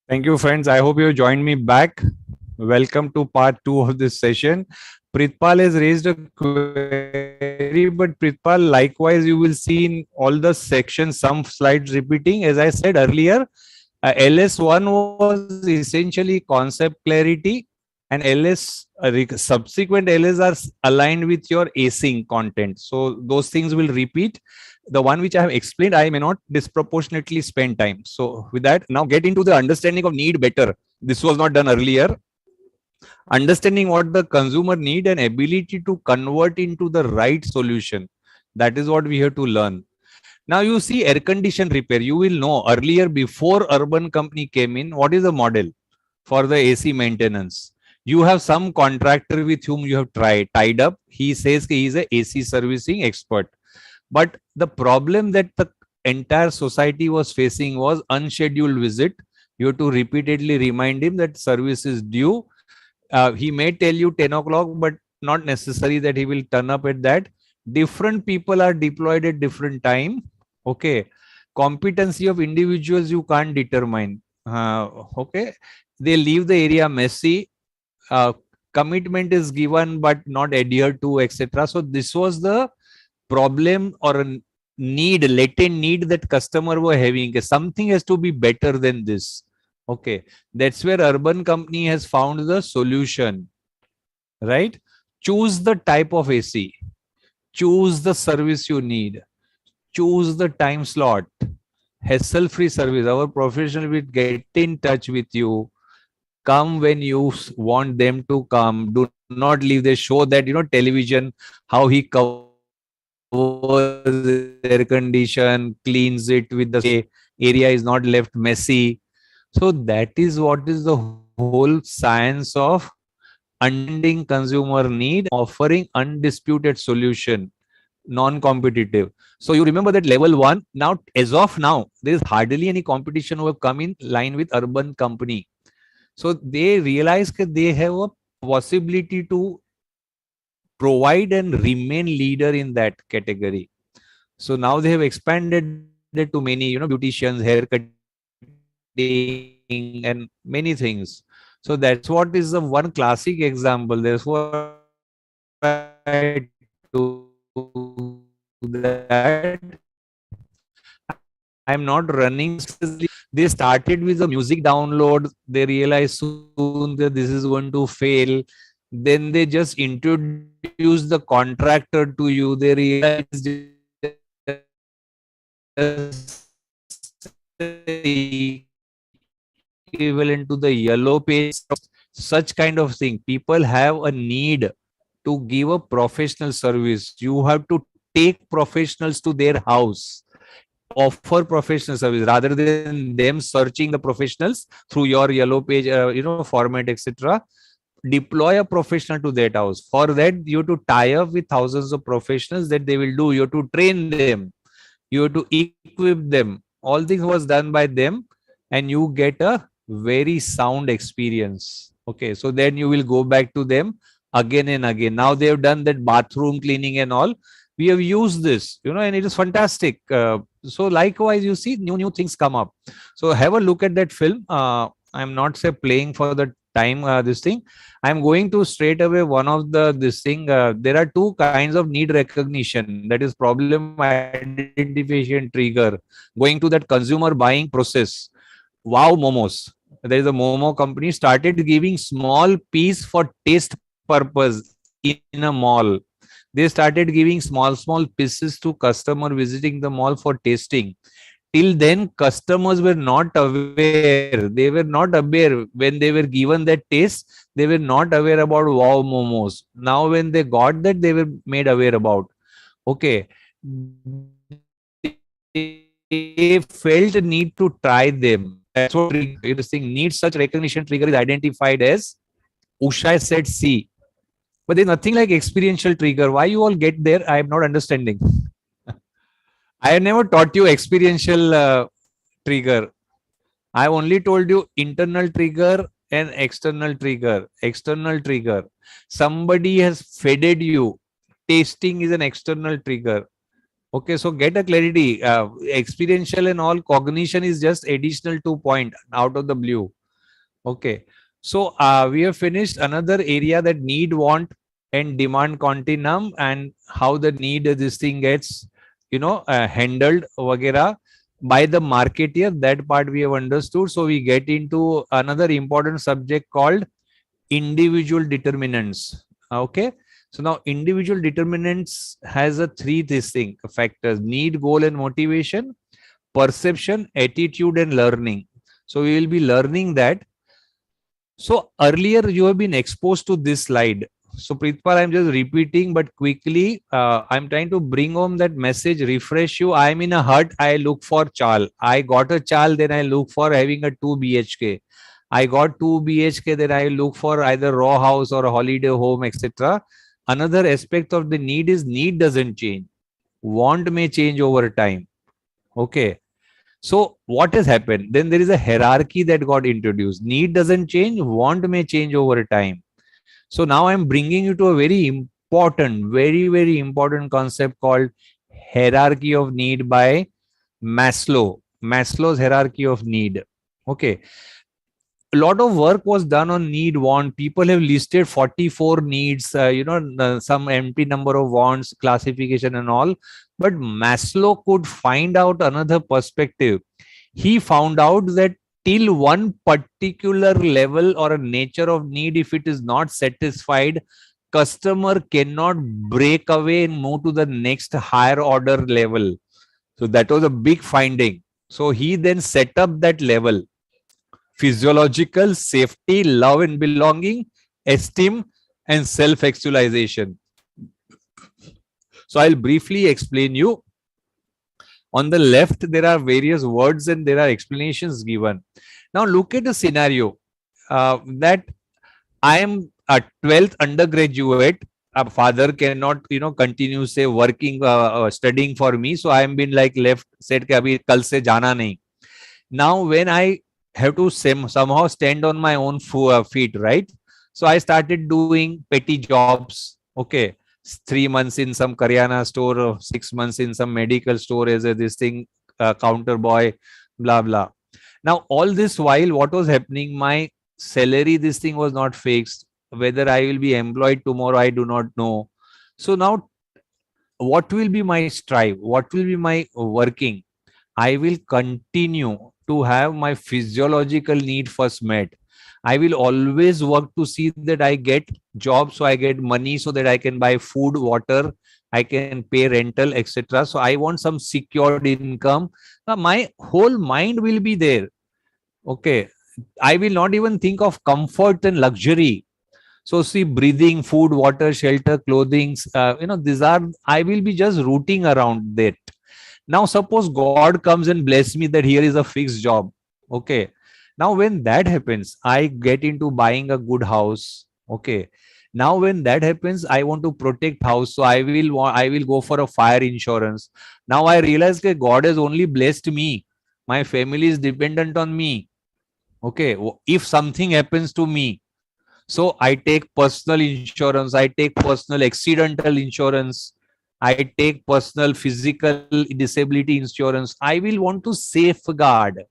Thank you, friends. I hope you joined me back. Welcome to part two of this session. Pritpal has raised a query, but Pritpal, likewise, you will see in all the sections some slides repeating. As I said earlier, LS1 was essentially concept clarity, and subsequent LS are aligned with your async content. So those things will repeat. The one which I have explained, I may not disproportionately spend time. So with that, now get into the understanding of need better. This was not done earlier. Understanding what the consumer need and ability to convert into the right solution. That is what we have to learn. Now you see air condition repair. You will know earlier before urban company came in, what is the model for the AC maintenance? You have some contractor with whom you have tied up. He says he is a AC servicing expert. But the problem that the entire society was facing was unscheduled visit. You have to repeatedly remind him that service is due. He may tell you 10 o'clock, but not necessary that he will turn up at that. Different people are deployed at different time. Okay. Competency of individuals you can't determine. Okay. They leave the area messy. Uh, Commitment is given but not adhered to, etc. So this was the problem or a need, latent need that customer were having. Something has to be better than this. Okay, that's where urban company has found the solution, right? Choose the type of AC, choose the service you need, choose the time slot, hassle-free service. Our professional will get in touch with you, come when you want them to come. Do not leave. They show that, television, how he covers air condition, cleans it with the area is not left messy. So that is what is the whole science of understanding consumer need and offering undisputed solution, non-competitive. So you remember that level one. Now, as of now, there is hardly any competition who have come in line with urban company. So they realize that they have a possibility to provide and remain leader in that category. So now they have expanded it to many, beauticians, hair cutting, and many things. So that's what is the one classic example. Therefore, I told that I'm not running successfully. They started with the music download. They realized soon that this is going to fail. Then they just introduced the contractor to you. They realized equivalent to the yellow page, such kind of thing. People have a need to give a professional service. You have to take professionals to their house, offer professional service rather than them searching the professionals through your yellow page, format, etc. Deploy a professional to that house. For that, you have to tie up with thousands of professionals that they will do. You have to train them. You have to equip them. All things was done by them, and you get a very sound experience. Okay, so then you will go back to them again and again. Now they have done that bathroom cleaning and all. We have used this, and it is fantastic. So likewise, you see new things come up. So have a look at that film. I'm not say playing for the time, this thing. I'm going to straight away one of the this thing. There are two kinds of need recognition, that is problem identification trigger. Going to that consumer buying process. Wow Momos, there is a Momo company started giving small piece for taste purpose in a mall. They started giving small pieces to customer visiting the mall for tasting. Till then customers were not aware. They were not aware when they were given that taste. They were not aware about wow Momos. Now when they got that, they were made aware about. Okay, they felt need to try them. That's what trigger. This thing need such recognition trigger is identified as Usha said C. But there's nothing like experiential trigger. Why you all get there? I am not understanding. I have never taught you experiential trigger. I only told you internal trigger and external trigger. External trigger. Somebody has fed you. Tasting is an external trigger. Okay, so get a clarity. Experiential and all cognition is just additional 2 point out of the blue. Okay. So we have finished another area, that need, want, and demand continuum, and how the need this thing gets, handled, vagera, by the marketeer. That part we have understood. So we get into another important subject called individual determinants. Okay. So now individual determinants has a three this thing factors: need, goal, and motivation, perception, attitude, and learning. So we will be learning that. So earlier you have been exposed to this slide. So Pritpal, I'm just repeating, but quickly, I'm trying to bring home that message, refresh you. I'm in a hut. I look for chal. I got a chal, then I look for having a 2 BHK. I got 2 BHK, then I look for either raw house or a holiday home, etc. Another aspect of the need doesn't change. Want may change over time. Okay. So what has happened? Then there is a hierarchy that got introduced. Need doesn't change, want may change over time. So now I'm bringing you to a very important, very, very important concept called hierarchy of need by Maslow. Maslow's hierarchy of need. Okay. A lot of work was done on need, want. People have listed 44 needs, some empty number of wants, classification and all. But Maslow could find out another perspective. He found out that till one particular level or a nature of need, if it is not satisfied, customer cannot break away and move to the next higher order level. So that was a big finding. So he then set up that level: physiological, safety, love and belonging, esteem, and self-actualization. So I'll briefly explain you. On the left, there are various words and there are explanations given. Now look at the scenario, that I am a 12th undergraduate. A father cannot, continue, say, working, studying for me. So I am been like left, said, कि अभी कल से जाना नहीं. Now when I have to somehow stand on my own feet, right? So I started doing petty jobs. Okay. 3 months in some Karyana store, or 6 months in some medical store as a this thing, counter boy, blah blah. Now all this while, what was happening? My salary, this thing was not fixed. Whether I will be employed tomorrow, I do not know. So now, what will be my strive? What will be my working? I will continue to have my physiological need first met. I will always work to see that I get job, so I get money, so that I can buy food, water, I can pay rental, etc. So I want some secured income. Now my whole mind will be there. Okay. I will not even think of comfort and luxury. So see, breathing, food, water, shelter, clothing, these are, I will be just rooting around that. Now, suppose God comes and bless me that here is a fixed job. Okay. Now, when that happens, I get into buying a good house. Okay. Now, when that happens, I want to protect house. So I will go for a fire insurance. Now I realize that God has only blessed me. My family is dependent on me. Okay. If something happens to me, so I take personal insurance, I take personal accidental insurance, I take personal physical disability insurance. I will want to safeguard.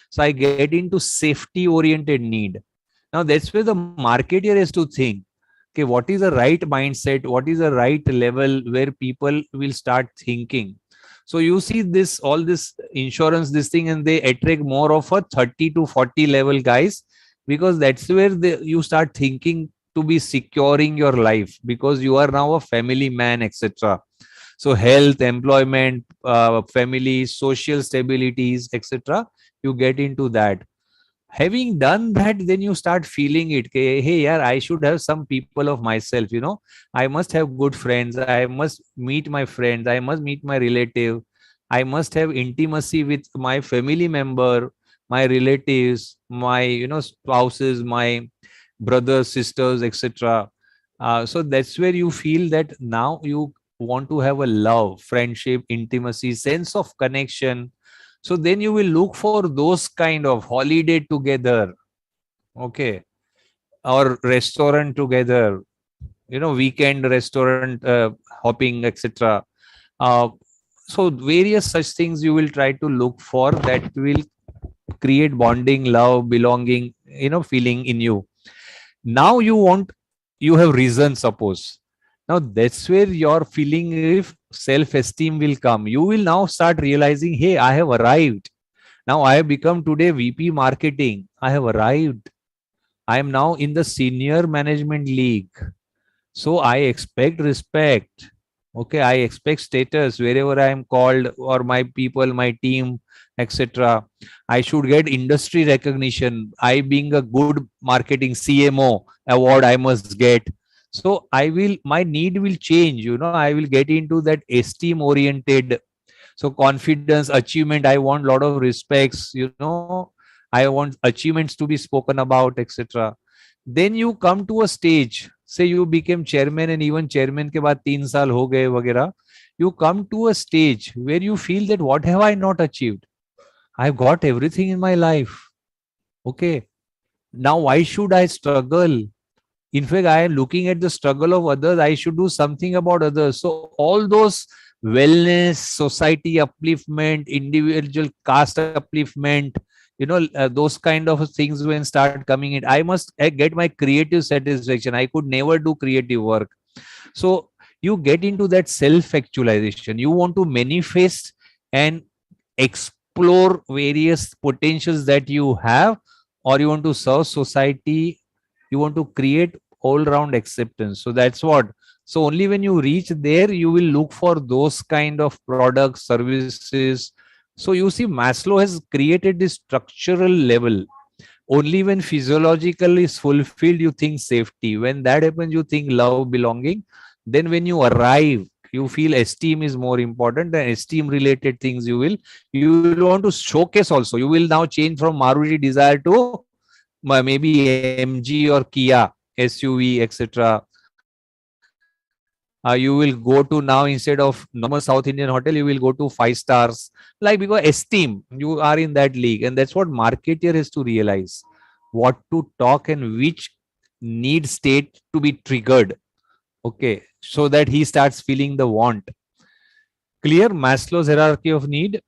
So I get into safety oriented need. Now that's where the marketer has to think, okay, what is the right mindset? What is the right level where people will start thinking? So you see this, all this insurance, this thing, and they attract more of a 30 to 40 level guys, because that's where you start thinking to be securing your life, because you are now a family man, etc. So health, employment, family, social stabilities, etc. You get into that. Having done that, then you start feeling it. Okay, hey, yeah, I should have some people of myself. I must have good friends. I must meet my friends. I must meet my relative. I must have intimacy with my family member, my relatives, my spouses, my brothers, sisters, etc. So that's where you feel that now you want to have a love, friendship, intimacy, sense of connection. So then you will look for those kind of holiday together, okay, or restaurant together, weekend restaurant hopping, etc. Uh, so various such things you will try to look for that will create bonding, love, belonging, feeling in you. Now you have risen, suppose. Now that's where your feeling, if self-esteem will come, you will now start realizing, hey, I have arrived. Now I have become today VP marketing. I have arrived. I am now in the senior management league. So I expect respect. Okay, I expect status wherever I am called, or my people, my team, etc. I should get industry recognition. I being a good marketing CMO award, I must get. So my need will change. I will get into that esteem oriented. So confidence, achievement, I want a lot of respects. I want achievements to be spoken about, etc. Then you come to a stage, say you became chairman, and even chairman के बाद 3 साल हो गए वगैरह. You come to a stage where you feel that what have I not achieved? I've got everything in my life. Okay, now why should I struggle? In fact, I am looking at the struggle of others. I should do something about others. So all those wellness, society upliftment, individual caste upliftment, those kind of things when start coming in, I must get my creative satisfaction. I could never do creative work. So you get into that self actualization. You want to manifest and explore various potentials that you have, or you want to serve society. You want to create all round acceptance. So that's what. So only when you reach there, you will look for those kind of products, services. So you see, Maslow has created this structural level. Only when physiological is fulfilled, you think safety. When that happens, you think love, belonging. Then when you arrive, you feel esteem is more important, and esteem related things you will want to showcase also. You will now change from Maruti Desire to maybe MG or Kia SUV, etc. You will go to, now instead of normal South Indian hotel, you will go to 5 stars, like, because esteem, you are in that league. And that's what marketer has to realize, what to talk and which need state to be triggered. Okay, so that he starts feeling the want. Clear Maslow's hierarchy of need.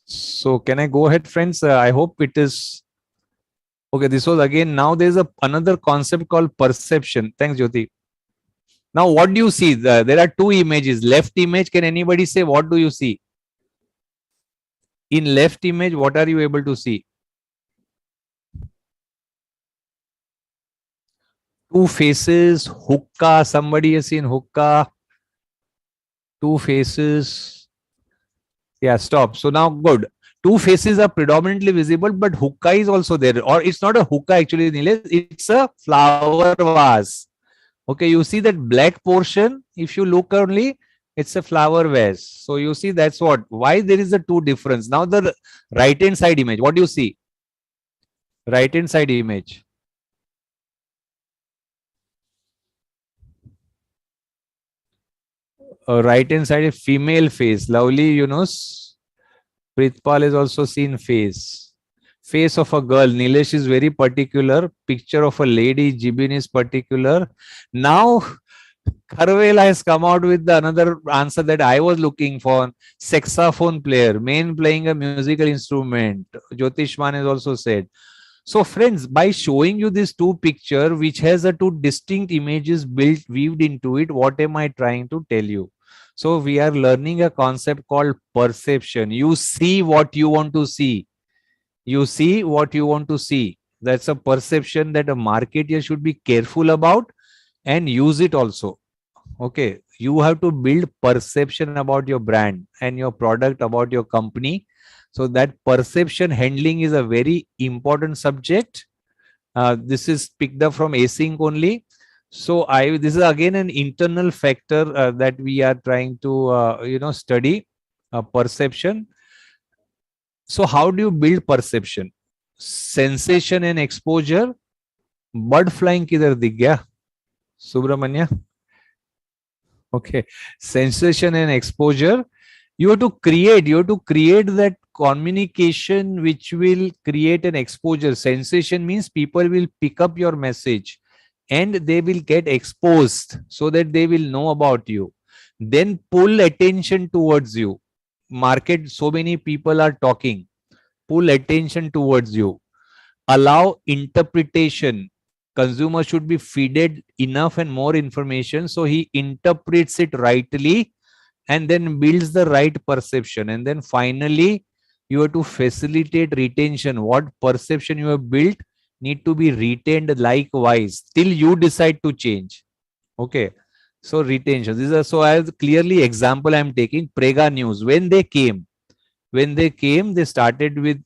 So can I go ahead, friends? I hope it is okay. This was again, now there's another concept called perception. Thanks, Jyoti. Now what do you see? There are two images. Left image, can anybody say what do you see? In left image, what are you able to see? Two faces, hookah. Somebody has seen hookah. Two faces. Yeah, stop. So now good. Two faces are predominantly visible, but hookah is also there. Or it's not a hookah actually, Nilesh. It's a flower vase. Okay, you see that black portion. If you look only, it's a flower vase. So you see, that's what. Why there is a two difference. Now the right hand side image. What do you see? Right hand side image. Right hand side, a female face. Lovely, Pritpal is also seen face. Face of a girl. Nilesh is very particular. Picture of a lady. Jibin is particular. Now, Kharwela has come out with another answer that I was looking for. Saxophone player. Man playing a musical instrument. Jyotishman has also said. So, friends, by showing you this two picture, which has a two distinct images built, weaved into it, what am I trying to tell you? So, we are learning a concept called perception. You see what you want to see. You see what you want to see. That's a perception that a marketer should be careful about and use it also. Okay. You have to build perception about your brand and your product, about your company. So that perception handling is a very important subject. This is picked up from async only. So this is again an internal factor that we are trying to study perception. So how do you build perception? Sensation and exposure. Bird flying किधर दिख गया? Subramanya. Okay. Sensation and exposure. You have to create that communication which will create an exposure. Sensation means people will pick up your message and they will get exposed so that they will know about you. Then pull attention towards you. Market, so many people are talking. pull attention towards you, allow interpretation. Consumer should be feeded enough and more information so he interprets it rightly and then builds the right perception. And then finally, you have to facilitate retention. What perception you have built need to be retained likewise till you decide to change. Okay. So retention. These are, so as clearly example I'm taking Prega News. When they came, they started with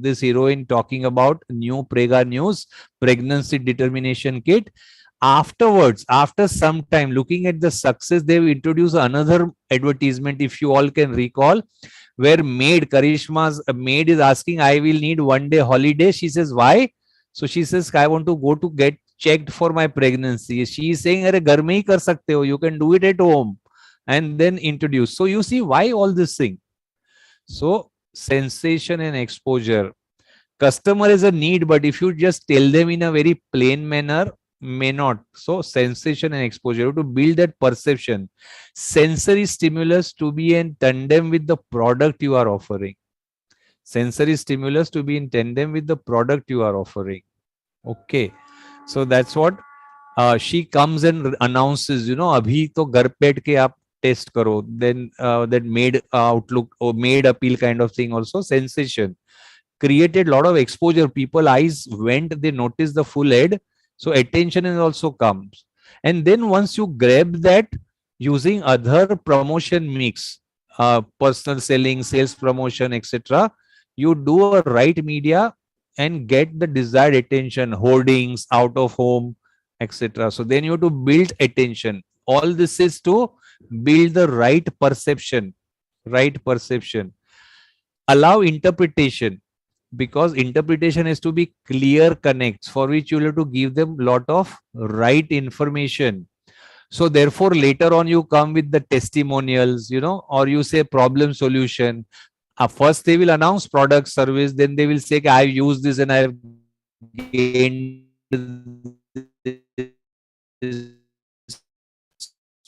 this heroine talking about new Prega News pregnancy determination kit. Afterwards, after some time, looking at the success, they've introduced another advertisement, if you all can recall, where maid Karishma's maid is asking, I will need 1 day holiday. She says, why? So she says, I want to go to get checked for my pregnancy. She is saying, Are ghar mein hi kar sakte ho, you can do it at home. And then introduce. So you see why all this thing. So sensation and exposure. Customer is a need, but if you just tell them in a very plain manner, may not. So sensation and exposure to build that perception. Sensory stimulus to be in tandem with the product you are offering. Sensory stimulus to be in tandem with the product you are offering. Okay. So that's what she comes and announces, abhi to ghar pe बैठ के आप test karo. Then that made outlook or made appeal kind of thing also sensation created a lot of exposure. People eyes went, they noticed the full ad, so attention is also comes. And then once you grab that using other promotion mix, personal selling, sales promotion, etc., you do a right media and get the desired attention, hoardings, out of home, etc. So then you have to build attention. All this is to build the right perception. Right perception. Allow interpretation, because interpretation has to be clear connects, for which you will have to give them lot of right information. So therefore later on you come with the testimonials, or you say problem solution. First they will announce product service, then they will say I've used this and I've gained this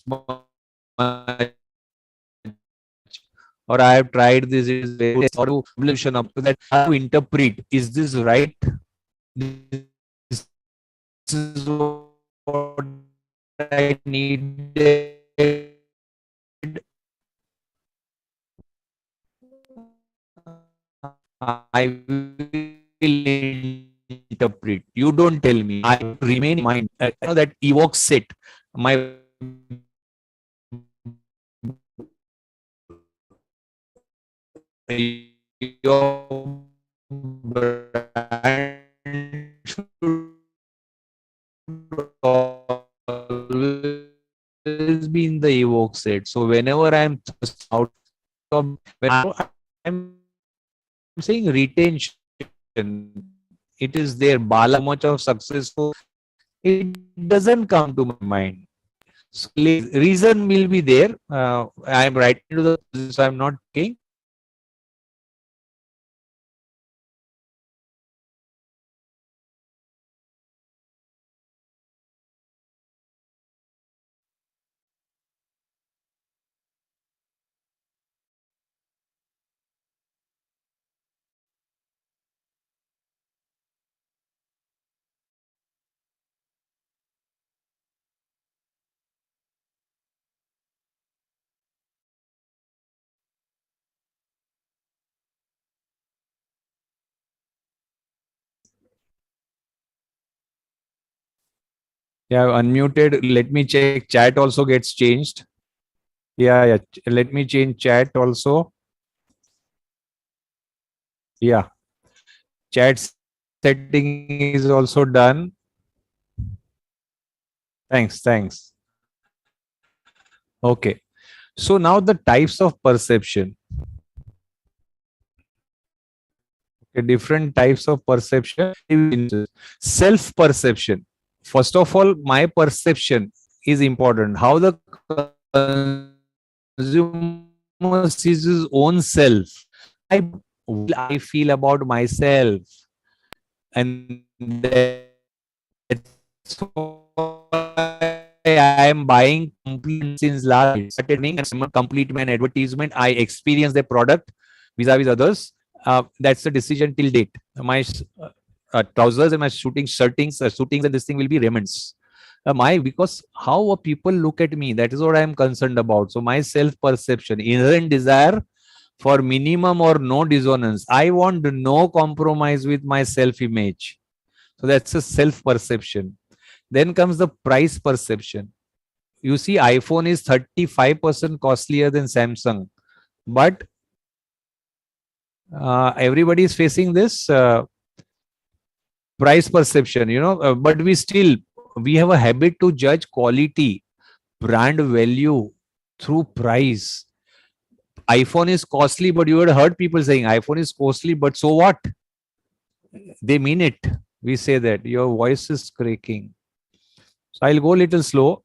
much, or I have tried this, it is very good, or to solution up to that, how to interpret, is this right? This is what I needed. I will interpret. You don't tell me. I remain in mind. That evokes it. My your brand should always be in the evoke set. So whenever I'm out of, when I'm saying retention, it is there. Bala, much of successful, it doesn't come to my mind. So reason will be there. I am writing to the, so I'm not taking. Yeah, unmuted. Let me check. Chat also gets changed. Yeah, yeah. Let me change chat also. Yeah. Chat setting is also done. Thanks. Okay. So now the types of perception. Okay, different types of perception. Self-perception. First of all, my perception is important. How the consumer sees his own self. I will I feel about myself, and that's why I am buying complete since last started and complete man advertisement. I experience the product vis-a-vis others. That's the decision till date. My trousers and my suitings and this thing will be Raymonds. My Because how people look at me, that is what I am concerned about. So my self perception, inherent desire for minimum or no dissonance. I want no compromise with my self image. So that's a self perception. Then comes the price perception. You see, iPhone is 35% costlier than Samsung, but everybody is facing this price perception, but we have a habit to judge quality, brand value through price. iPhone is costly, but you had heard people saying iPhone is costly, but so what? They mean it. We say that. Your voice is creaking. So I'll go a little slow.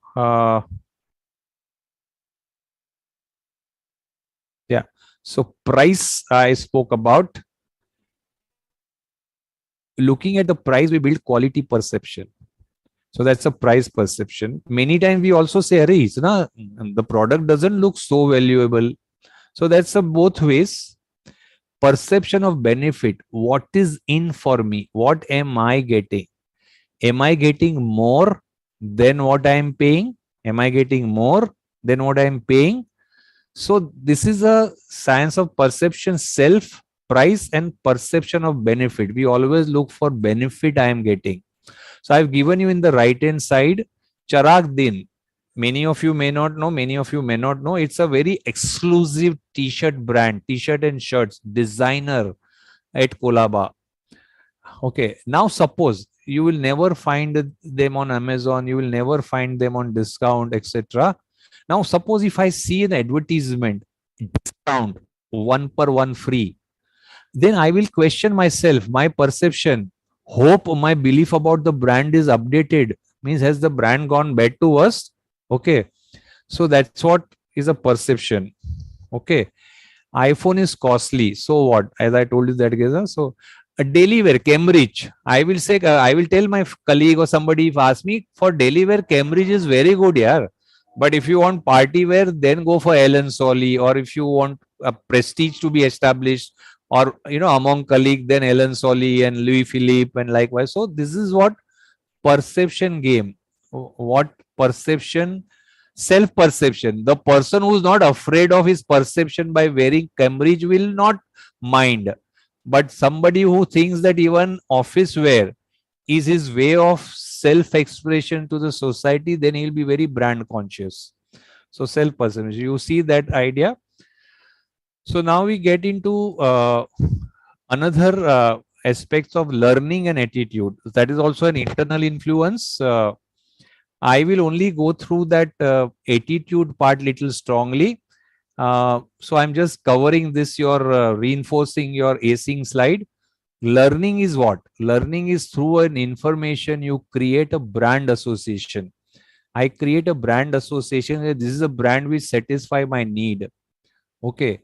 Yeah. So price I spoke about. Looking at the price, we build quality perception. So that's a price perception. Many times we also say, Arey, the product doesn't look so valuable. So that's a both ways. Perception of benefit. What is in for me? What am I getting? Am I getting more than what I am paying? Am I getting more than what I am paying? So this is a science of perception, self, price, and perception of benefit. We always look for benefit I am getting. So I've given you in the right hand side Charag Din. Many of you may not know, many of you may not know. It's a very exclusive t-shirt brand, t-shirt and shirts, designer at Kolaba. Okay, now suppose you will never find them on Amazon, you will never find them on discount, etc. Now, suppose if I see an advertisement, discount, one per one free, then I will question myself, my perception, hope my belief about the brand is updated. Means, has the brand gone bad to us? Okay, so that's what is a perception. Okay, iPhone is costly. So what? As I told you that, so a daily wear, Cambridge. I will say, I will tell my colleague or somebody if ask me for daily wear, Cambridge is very good, yeah. But if you want party wear, then go for Ellen Solly. Or if you want a prestige to be established, or among colleague, then Ellen Solly and Louis Philippe and likewise. So this is what perception game. What perception? Self perception. The person who's not afraid of his perception by wearing Cambridge will not mind. But somebody who thinks that even office wear is his way of self expression to the society, then he'll be very brand conscious. So self perception. You see that idea? So now we get into another aspects of learning and attitude. That is also an internal influence. I will only go through that attitude part little strongly. So I'm just covering this, your reinforcing your acing slide. Learning is what? Learning is through an information, you create a brand association. I create a brand association. This is a brand which satisfy my need. Okay.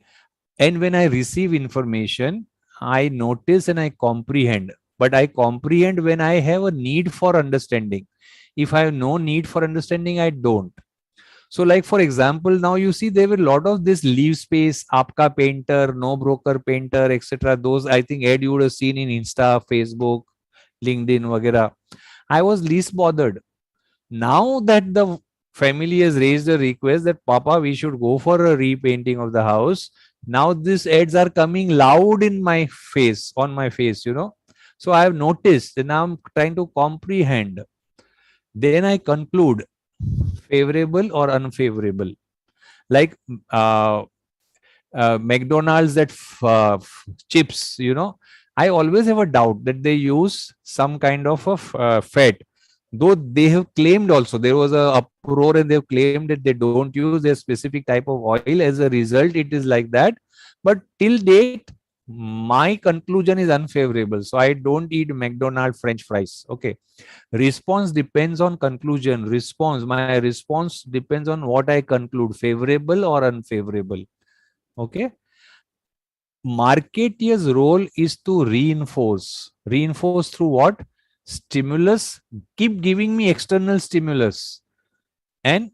And when I receive information, I notice and I comprehend. But I comprehend when I have a need for understanding. If I have no need for understanding, I don't. So, like for example, now you see there were a lot of this leave space, Aapka Painter, No Broker Painter, etc. Those I think ad you would have seen in Insta, Facebook, LinkedIn, वगैरह. I was least bothered. Now that the family has raised a request that Papa, we should go for a repainting of the house. Now these ads are coming loud in my face, on my face. So I have noticed, and now I'm trying to comprehend. Then I conclude favorable or unfavorable. Like McDonald's, that chips, I always have a doubt that they use some kind of a fat. Though they have claimed also, there was a uproar and they've claimed that they don't use a specific type of oil. As a result, it is like that. But till date, my conclusion is unfavorable. So I don't eat McDonald's French fries. Okay. Response depends on conclusion. My response depends on what I conclude, favorable or unfavorable. Okay. Marketeer's role is to reinforce. Reinforce through what? Stimulus. Keep giving me external stimulus and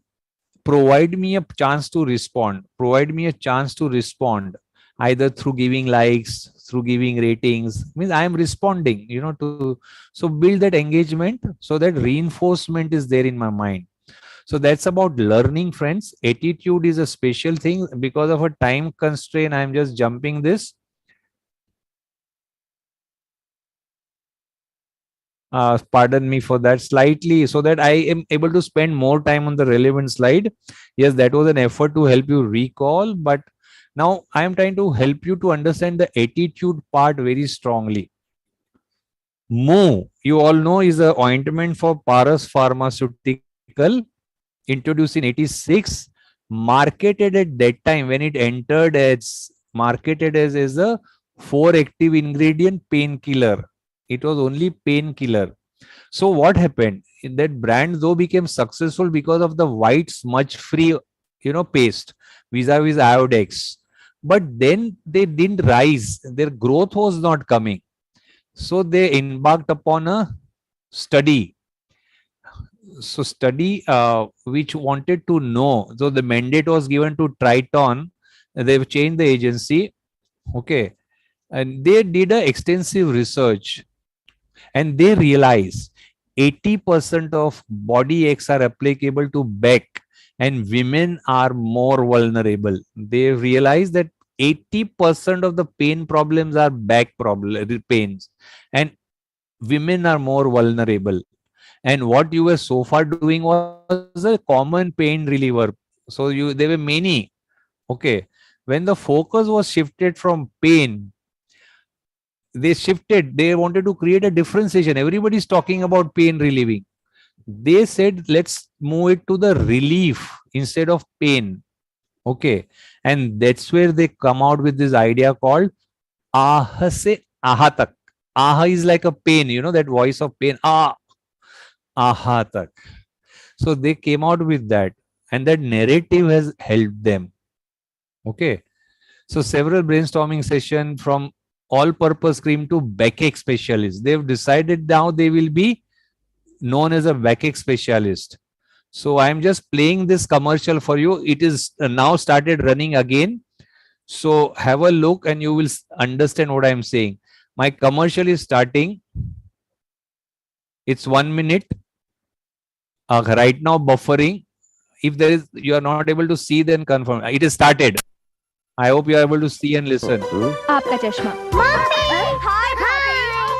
provide me a chance to respond. Provide me a chance to respond either through giving likes, through giving ratings. Means I am responding, to so build that engagement so that reinforcement is there in my mind. So that's about learning, friends. Attitude is a special thing. Because of a time constraint, I'm just jumping this. Pardon me for that slightly, so that I am able to spend more time on the relevant slide. Yes, that was an effort to help you recall, but now I am trying to help you to understand the attitude part very strongly. Moo, you all know, is a ointment for Paras Pharmaceutical, introduced in 86, marketed at that time when it entered as marketed as a 4 active ingredient painkiller. It was only painkiller. So what happened? That brand though became successful because of the white smudge free, paste vis-a-vis Iodex. But then they didn't rise. Their growth was not coming. So they embarked upon a study. So study which wanted to know. So the mandate was given to Triton. They've changed the agency. Okay. And they did a extensive research, and they realized 80% of body aches are applicable to back, and women are more vulnerable. They realized that 80% of the pain problems are back pains, and women are more vulnerable. And what you were so far doing was a common pain reliever. So there were many. Okay. When the focus was shifted from pain, they wanted to create a differentiation. Everybody's talking about pain relieving. They said, let's move it to the relief instead of pain. Okay. And that's where they come out with this idea called ah se aha tak. Aha is like a pain, that voice of pain. Aha tak. So they came out with that, and that narrative has helped them. Okay. So several brainstorming session, from all-purpose cream to backache specialist. They've decided now they will be known as a backache specialist. So I'm just playing this commercial for you. It is now started running again. So have a look and you will understand what I'm saying. My commercial is starting. It's 1 minute. Right now buffering. If there is, you are not able to see, then confirm. It is started. I hope you are able to see and listen. आपका चश्मा.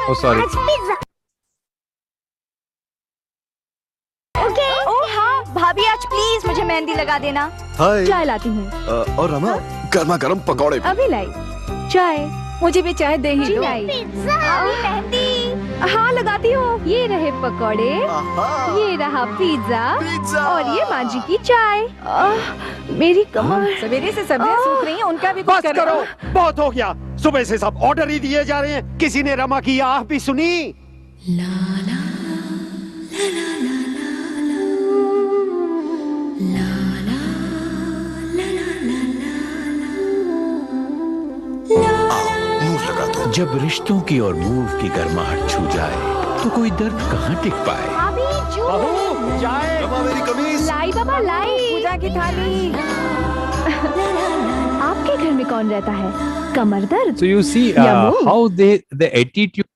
Oh, sorry. ओह हाँ भाभी, आज please मुझे मेहंदी लगा देना. हाय. चाय लाती हूँ. और रमा, गर्मा गर्म पकौड़े. अभी लाई. चाय. मुझे भी चाय दे ही दो. मेहंदी. हाँ लगाती हूँ. ये रहे पकौड़े, ये रहा पिज्जा और ये माँ जी की चाय. मेरी कमर. सवेरे से सब्जियां सूख रही हैं, उनका भी कुछ बस करो, बहुत हो गया. सुबह से सब ऑर्डर ही दिए जा रहे हैं. किसी ने रमा की आह भी सुनी? जब रिश्तों की और मूव की गर्माहट छू जाए तो कोई दर्द कहाँ टिक पाए. बहू, चाय. रमा मेरी कमीज. लाई बाबा लाई. पूजा की थाली. आपके घर में कौन रहता है? कमर दर्द. So you see how the attitude.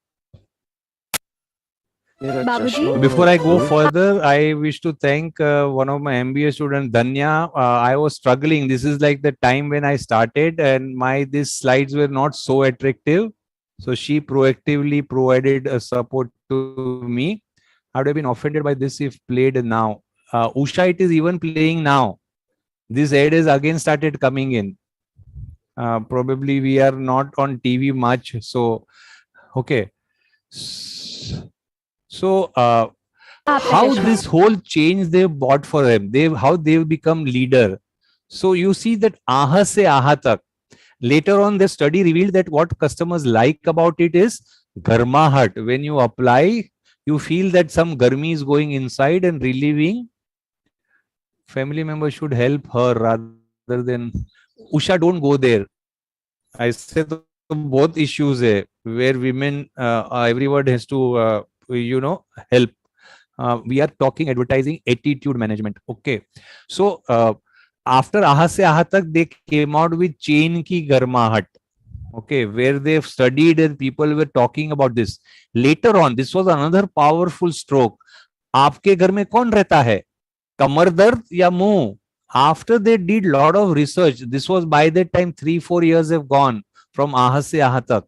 बाबूजी. Before I go further, I wish to thank one of my MBA students, Danya. I was struggling. This is like the time when I started, and these slides were not so attractive. So she proactively provided support to me. I would have been offended by this if played now. Usha, it is even playing now. This ad is again started coming in. Probably we are not on TV much. So, okay. So, how this whole change they've bought for them, how they've become leader. So you see that aha se aha tak. Later on, the study revealed that what customers like about it is garmahat. When you apply, you feel that some garmi is going inside and relieving. Family members should help her rather than Usha. Don't go there. I said both issues where women, everyone has to help. We are talking advertising attitude management. Okay. So after aha se aha tak, they came out with chain ki garmahat. Okay, where they've studied and people were talking about this. Later on, this was another powerful stroke. आपके घर में कौन रहता है? कमर दर्द या मुंह? After they did lot of research, this was by that time 3-4 years have gone from aha se aha tak.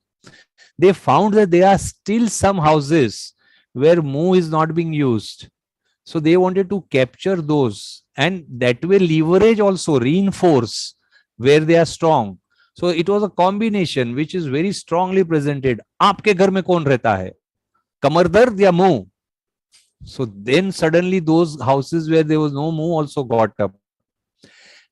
They found that there are still some houses where moo is not being used. So they wanted to capture those and that way leverage also reinforce where they are strong. So it was a combination which is very strongly presented. आपके घर में कौन रहता है? कमर दर्द या मुंह? So then suddenly those houses where there was no moo also got up.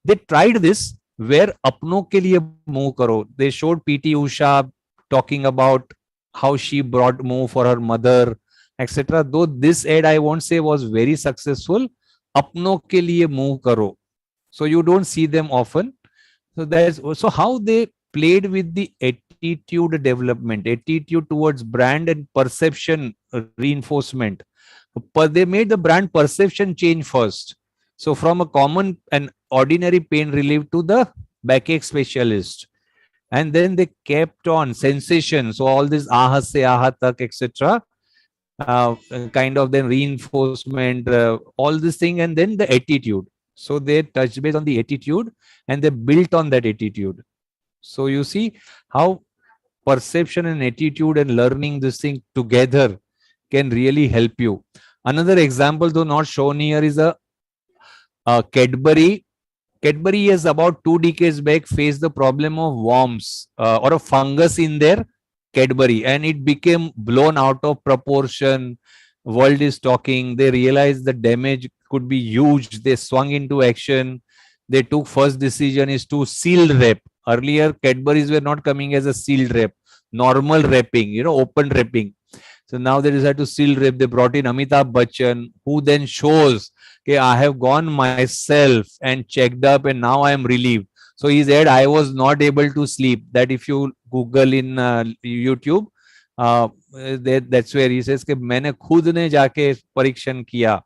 They tried this where अपनों के लिए move करो. They showed PT Usha talking about how she brought moo for her mother, etc. Though this ad I won't say was very successful. अपनों के लिए move करो. So you don't see them often. So that's so how they played with the attitude development, attitude towards brand and perception reinforcement. But they made the brand perception change first. So from a common and ordinary pain relief to the backache specialist. And then they kept on sensation. So all this aha se aha tak, etc. Kind of then reinforcement, all this thing, and then the attitude. So they touched base on the attitude and they built on that attitude. So you see how perception and attitude and learning this thing together can really help you. Another example, though not shown here, is a Cadbury. Cadbury has about 2 decades back faced the problem of worms or a fungus in their Cadbury, and it became blown out of proportion. World is talking. They realized the damage could be huge. They swung into action. They took first decision is to seal wrap. Earlier, Cadburys were not coming as a sealed wrap, normal wrapping, open wrapping. So now they decided to seal wrap. They brought in Amitabh Bachchan, who then shows, okay, I have gone myself and checked up, and now I am relieved. So he said, I was not able to sleep. That if you Google in YouTube, that's where he says, कि मैंने खुद ने जाके परीक्षण किया,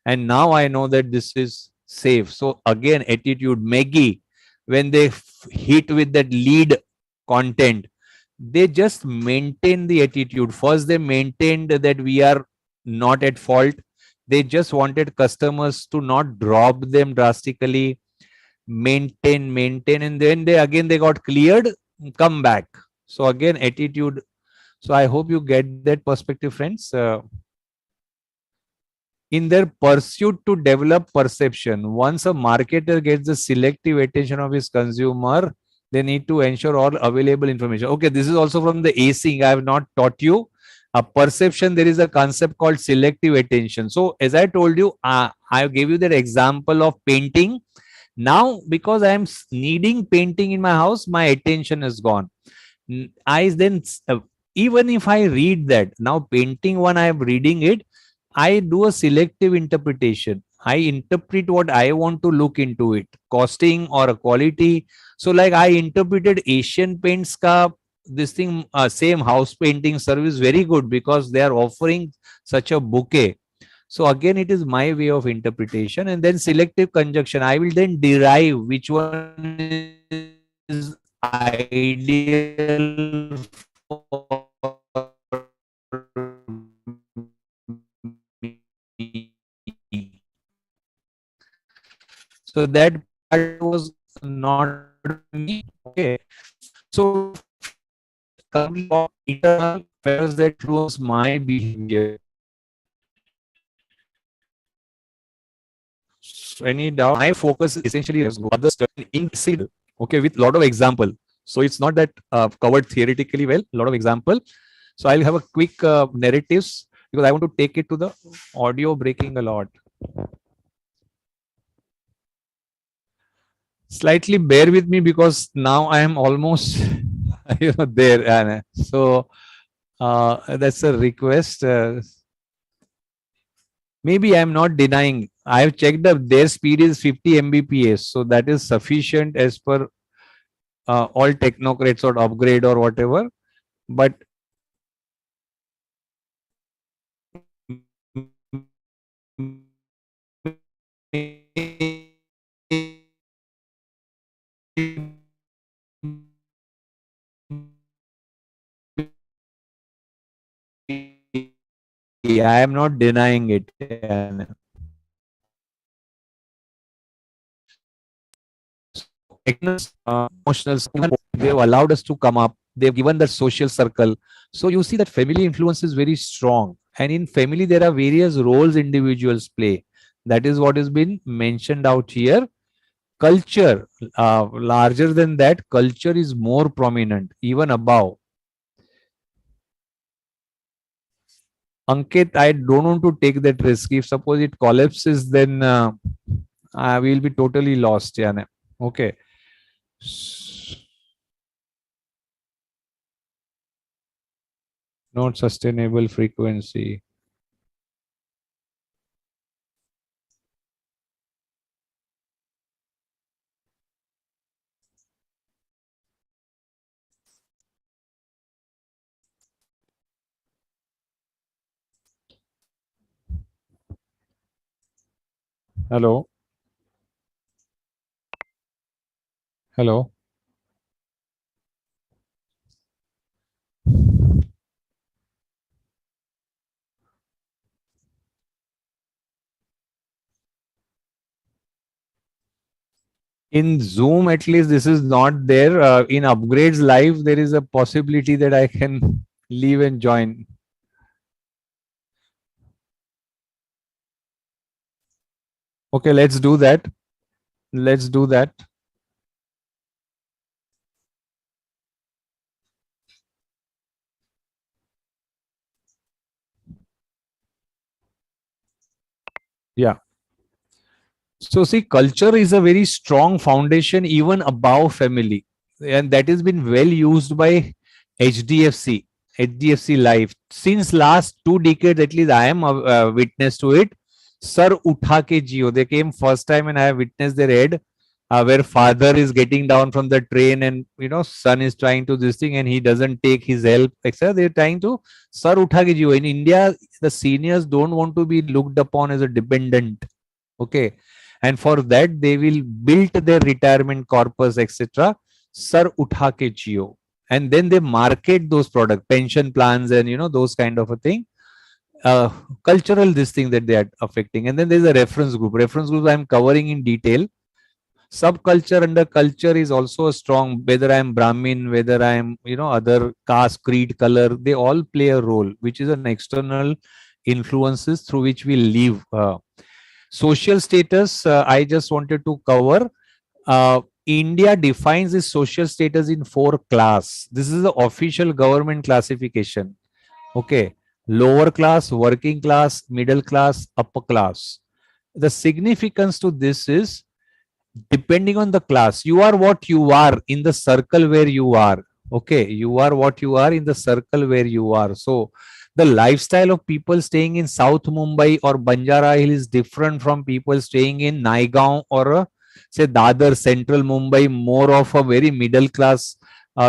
and now I know that this is safe. So again, attitude. Maggie, when they hit with that lead content, they just maintain the attitude. First, they maintained that we are not at fault. They just wanted customers to not drop them drastically, maintain, and then they got cleared, come back. So again, attitude. So I hope you get that perspective, friends. In their pursuit to develop perception, once a marketer gets the selective attention of his consumer, they need to ensure all available information. Okay, this is also from the acing. I have not taught you. A perception, there is a concept called selective attention. So as I told you, I gave you that example of painting. Now, because I am needing painting in my house, my attention is gone. I then, even if I read that, now painting one, I am reading it, I do a selective interpretation. I interpret what I want to look into it, costing or a quality. So, like I interpreted Asian Paints ka this thing, same house painting service very good because they are offering such a bouquet. So again, it is my way of interpretation, and then selective conjunction. I will then derive which one is ideal for me. So that part was not me. Okay. So internal factors that influence my behavior. So any doubt? My focus is essentially other study in seed. Okay, with lot of example. So it's not that covered theoretically well. A lot of example. So I'll have a quick narratives because I want to take it to the audio breaking a lot. Slightly bear with me because now I am almost there, and so that's a request. Maybe I'm not denying. I have checked up. Their speed is 50 Mbps, so that is sufficient as per all technocrats or upgrade or whatever. But I am not denying it. So emotional, they've allowed us to come up. They've given that social circle. So you see that family influence is very strong. And in family, there are various roles individuals play. That is what has been mentioned out here. Culture, larger than that, culture is more prominent, even above. Ankit, I don't want to take that risk. If suppose it collapses, then I will be totally lost. Yeah. Okay. Not sustainable frequency. Hello. Hello. In Zoom, at least this is not there. In Upgrades Live, there is a possibility that I can leave and join. Okay, let's do that. Let's do that. Yeah. So see, culture is a very strong foundation even above family, and that has been well used by HDFC, HDFC Life since last 2 decades. At least I am a witness to it. Sir Utha ke Jio, they came first time, and I have witnessed their ad where father is getting down from the train, and son is trying to this thing, and he doesn't take his help, etc. They're trying to Sir Utha ke Jio. In India, the seniors don't want to be looked upon as a dependent. Okay, and for that they will build their retirement corpus, etc. Sir utha ke jio, and then they market those product pension plans and those kind of a thing. Cultural this thing that they are affecting, and then there's a reference group I'm covering in detail. Subculture under culture is also a strong, whether I am Brahmin, whether I am other caste, creed, color, they all play a role, which is an external influences through which we live. Social status, I just wanted to cover. India defines its social status in 4 class. This is the official government classification. Okay. Lower class, working class, middle class, upper class. The significance to this is, depending on the class, you are what you are in the circle where you are. Okay, you are what you are in the circle where you are. So the lifestyle of people staying in South Mumbai or Banjara Hill is different from people staying in Naigaon or say Dadar, Central Mumbai, more of a very middle class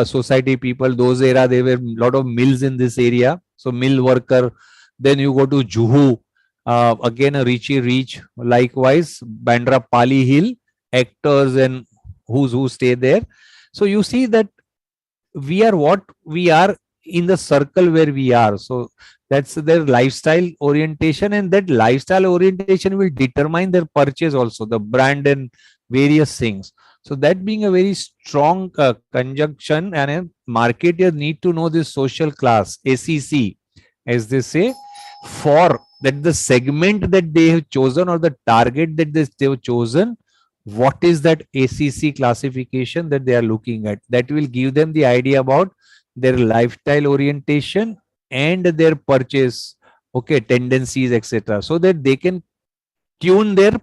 society people. Those era, there were a lot of mills in this area, so mill worker. Then you go to Juhu, again a reach. Likewise, Bandra Pali Hill, actors and who stay there. So you see that we are what we are in the circle where we are. So that's their lifestyle orientation, and that lifestyle orientation will determine their purchase also, the brand and various things. So that being a very strong conjunction, and a marketer need to know this social class, ACC, as they say, for that the segment that they have chosen or the target that they have chosen, what is that ACC classification that they are looking at. That will give them the idea about their lifestyle orientation and their purchase, okay, tendencies, etc., so that they can tune their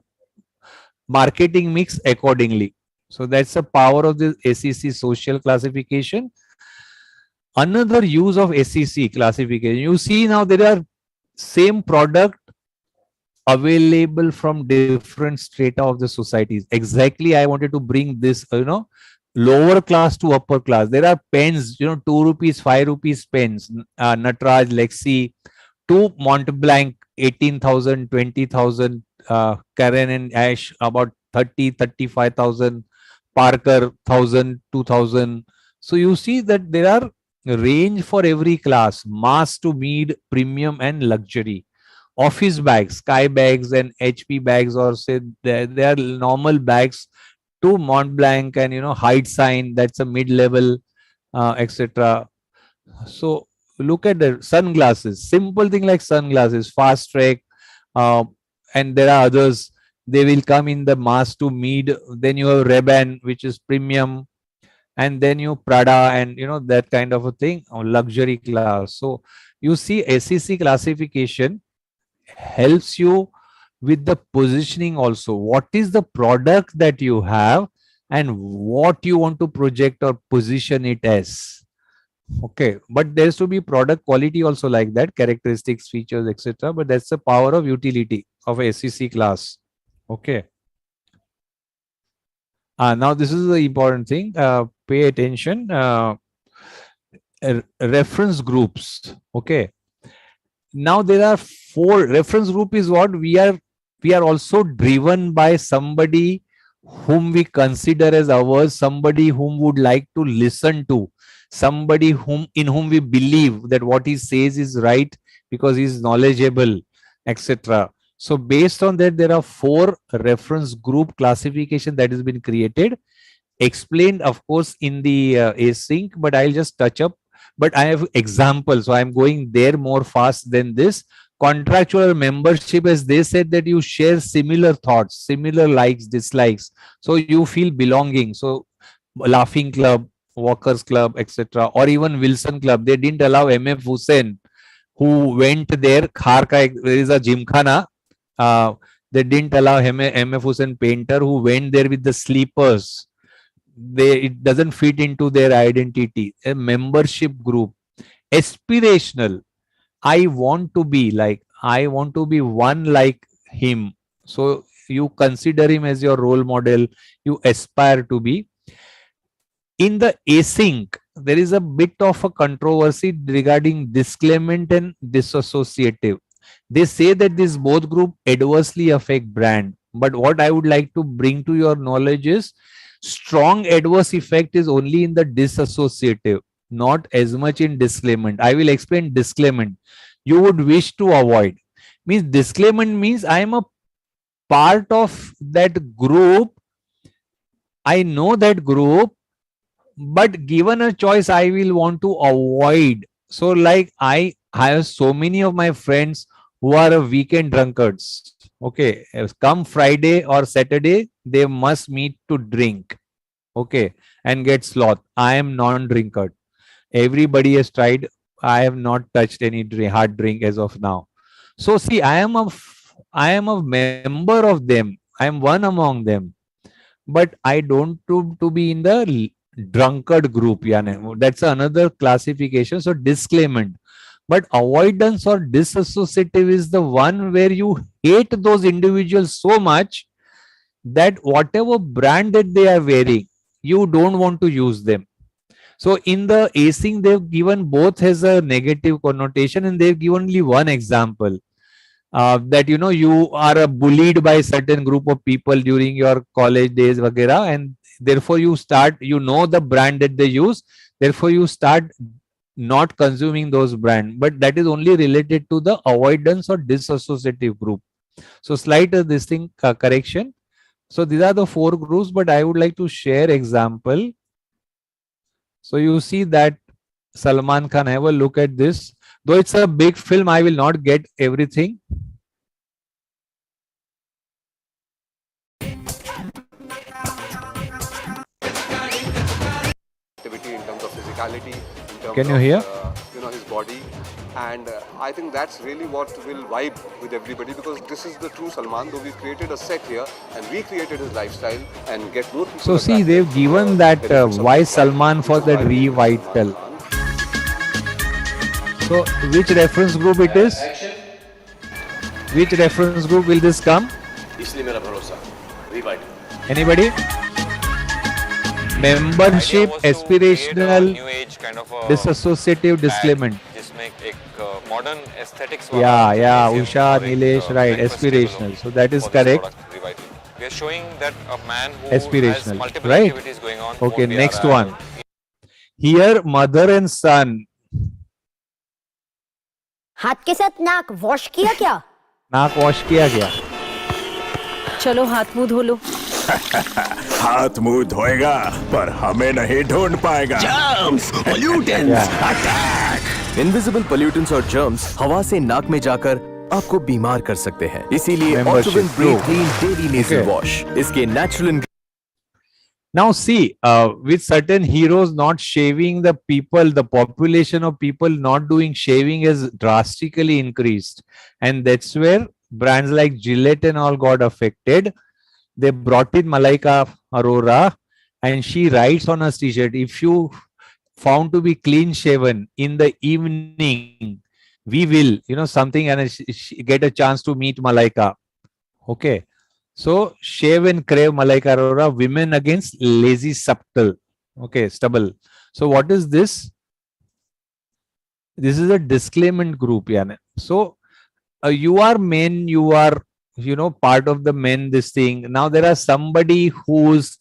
marketing mix accordingly. So that's the power of the ACC social classification. Another use of ACC classification, you see now there are same product available from different strata of the societies. Exactly, I wanted to bring this, lower class to upper class. There are pens, 2 rupees, 5 rupees pens, Natraj, Lexi, to Montblanc, 18,000, 20,000, Karen and Ash, about 30, 35,000, Parker, 1,000, 2,000. So you see that there are range for every class, mass to mid, premium and luxury. Office bags, sky bags and HP bags, or say they are normal bags to Mont Blanc and height sign, that's a mid-level, etc. So look at the sunglasses, simple thing like sunglasses, fast track, uh, and there are others. They will come in the mass to mid. Then you have Ray-Ban, which is premium, and then you Prada, and that kind of a thing, or luxury class. So you see, SEC classification helps you with the positioning also. What is the product that you have, and what you want to project or position it as? Okay, but there's to be product quality also, like that, characteristics, features, etc. But that's the power of utility of a SEC class. Okay. Now this is the important thing. Pay attention. Reference groups. Okay. Now there are four. Reference group is what we are also driven by somebody whom we consider as ours, somebody whom would like to listen to, somebody in whom we believe that what he says is right because he is knowledgeable, etc. So based on that, there are four reference group classification that has been created, explained of course in the async, but I'll just touch up. But I have examples, so I'm going there more fast than this. Contractual membership, as they said, that you share similar thoughts, similar likes, dislikes, so you feel belonging. So Laughing Club, Walkers Club, etc., or even Wilson Club, they didn't allow MF Hussain, who went there. There is a gymkhana. They didn't allow MF Hussain painter, who went there with the sleepers. It doesn't fit into their identity. A membership group, aspirational. I want to be one like him. So you consider him as your role model. You aspire to be. In the async, there is a bit of a controversy regarding disclaimant and disassociative. They say that these both group adversely affect brand. But what I would like to bring to your knowledge is, strong adverse effect is only in the disassociative, not as much in disclaimant. I will explain disclaimant. You would wish to avoid. Means disclaimant means I am a part of that group. I know that group, but given a choice, I will want to avoid. So like I have so many of my friends who are weekend drunkards. Okay, come Friday or Saturday, they must meet to drink. Okay, and get sloth. I am non-drinker. Everybody has tried. I have not touched any hard drink as of now. So see, I am a member of them. I am one among them, but I don't to be in the drunkard group. Yeah, that's another classification. So disclaimant. But avoidance or disassociative is the one where you hate those individuals so much that whatever brand that they are wearing, you don't want to use them. So in the async, they've given both has a negative connotation, and they've given only one example. That you are bullied by certain group of people during your college days, vagera, and therefore you start, the brand that they use, therefore you start not consuming those brand. But that is only related to the avoidance or disassociative group. So slight this thing correction. So these are the four groups, but I would like to share example. So you see that Salman Khan, have a look at this. Though it's a big film, I will not get everything. Activity in terms of physicality, in terms Can you of, hear? His body. And I think that's really what will vibe with everybody, because this is the true Salman. Though we created a set here and recreated his lifestyle and get more people. So see, they've given that why Salman for that revital. So which reference group it is? Which reference group will this come? Anybody? Membership, aspirational, disassociative, disclaimant. Modern aesthetics. Yeah, Usha, Nilesh, right, aspirational. So that is correct. We are showing that a man who Aspirational, has multiple right? activities going on. Okay, next one. Here, mother and son. हाथ के साथ नाक wash किया क्या? नाक wash किया गया. चलो हाथ मुंह धो लो। हाथ मुंह धोएगा पर हमें नहीं ढूंढ पाएगा। Germs, pollutants, attack! Invisible pollutants और germs हवा से नाक में जाकर आपको बीमार कर सकते हैं। इसीलिए Membership Otrivin Breathe Pro. Clean Daily Nasal Okay. Wash इसके natural Now see, with certain heroes not shaving, the people, the population of people not doing shaving has drastically increased, and that's where brands like Gillette and all got affected. They brought in Malaika Arora, and she writes on her t-shirt, if you found to be clean shaven in the evening, we will, something, and she get a chance to meet Malaika. Okay. So shave and crave Malaika Arora, women against lazy subtle. Okay, stubble. So what is this? This is a disclaimant group, yeah. So you are men, you are, part of the men, this thing. Now there are somebody who's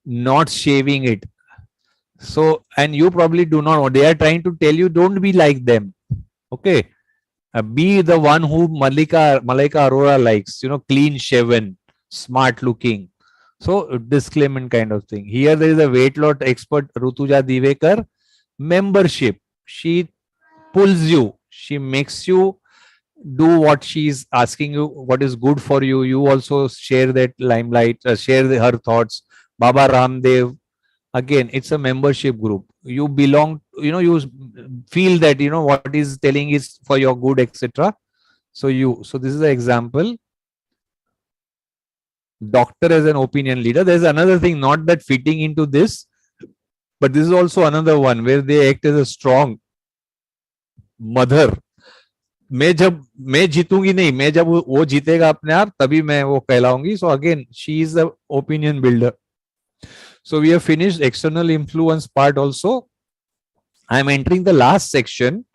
not shaving it. So, and you probably do not know. They are trying to tell you, don't be like them. Okay. Be the one who Malaika Arora likes, clean shaven, smart looking. So disclaimant kind of thing. Here there is a weight loss expert, Rutuja Divekar. Membership. She pulls you. She makes you do what she is asking you, what is good for you. You also share that limelight, share her thoughts. Baba Ramdev. Again, it's a membership group. You belong, you feel that, what is telling is for your good, etc. So this is an example. Doctor as an opinion leader. There's another thing, not that fitting into this, but this is also another one where they act as a strong mother. मैं जीतूंगी नहीं, मैं जब वो जीतेगा अपने आप तभी मैं वो कहलाऊंगी. So again, she is the opinion builder. So we have finished external influence part also. I am entering the last section,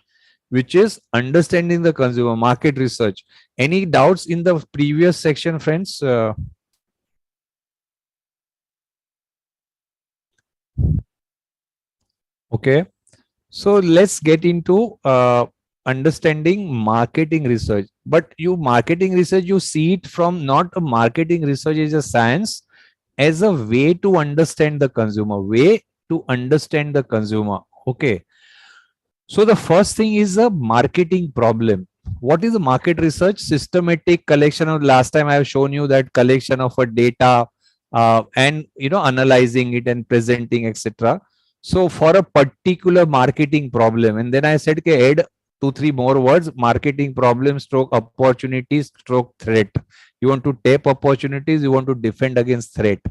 which is understanding the consumer market research. Any doubts in the previous section, friends? Okay. So let's get into understanding marketing research. But marketing research, you see it from not a marketing research as a science, as a way to understand the consumer, Okay. So the first thing is a marketing problem. What is a market research? Systematic collection of, last time I have shown you that collection of a data and analyzing it and presenting, etc. So for a particular marketing problem, and then I said, okay, add 2-3 more words: marketing problem, stroke opportunities, stroke threat. You want to tap opportunities, you want to defend against threat.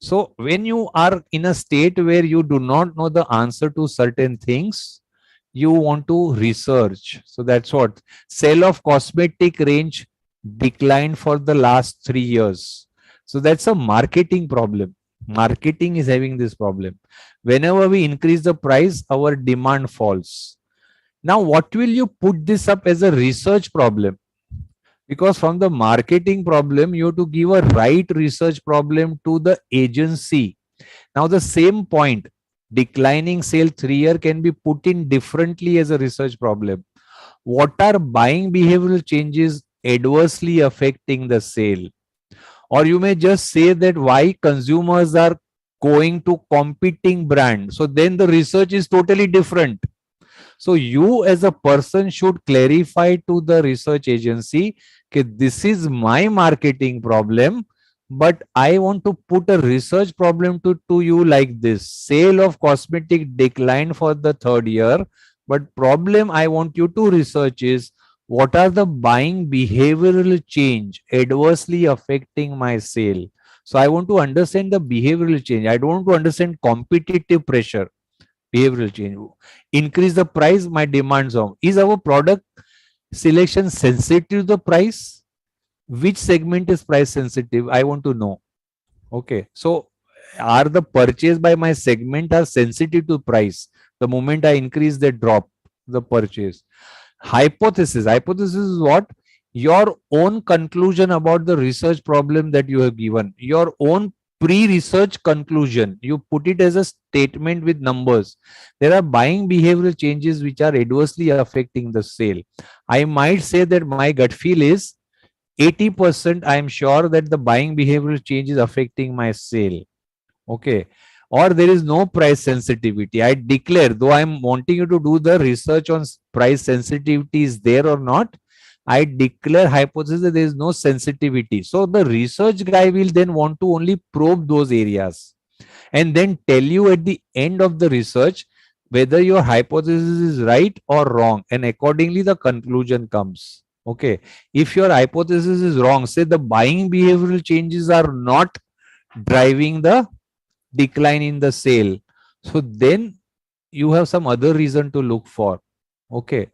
So when you are in a state where you do not know the answer to certain things, you want to research. So that's what sale of cosmetic range declined for the last 3 years. So that's a marketing problem. Marketing is having this problem. Whenever we increase the price, our demand falls. Now, what will you put this up as a research problem? Because from the marketing problem, you have to give a right research problem to the agency. Now, the same point, declining sale 3 year, can be put in differently as a research problem. What are buying behavioral changes adversely affecting the sale? Or you may just say that why consumers are going to competing brand. So then the research is totally different. So you as a person should clarify to the research agency that this is my marketing problem, but I want to put a research problem to you like this. Sale of cosmetic decline for the 3rd year, but problem I want you to research is what are the buying behavioral change adversely affecting my sale. So I want to understand the behavioral change. I don't want to understand competitive pressure. Behavioral change. Increase the price, my demands on. Is our product selection sensitive to the price? Which segment is price sensitive? I want to know. Okay. So are the purchase by my segment are sensitive to price? The moment I increase, they drop the purchase. Hypothesis. Hypothesis is what? Your own conclusion about the research problem that you have given. Your own pre-research conclusion. You put it as a statement with numbers. There are buying behavioral changes which are adversely affecting the sale. I might say that my gut feel is 80% I am sure that the buying behavioral change is affecting my sale. Okay. Or there is no price sensitivity. I declare, though I am wanting you to do the research on price sensitivity is there or not, I declare hypothesis that there is no sensitivity. So the research guy will then want to only probe those areas and then tell you at the end of the research whether your hypothesis is right or wrong, and accordingly the conclusion comes. Okay. If your hypothesis is wrong, say the buying behavioral changes are not driving the decline in the sale, so then you have some other reason to look for. Okay.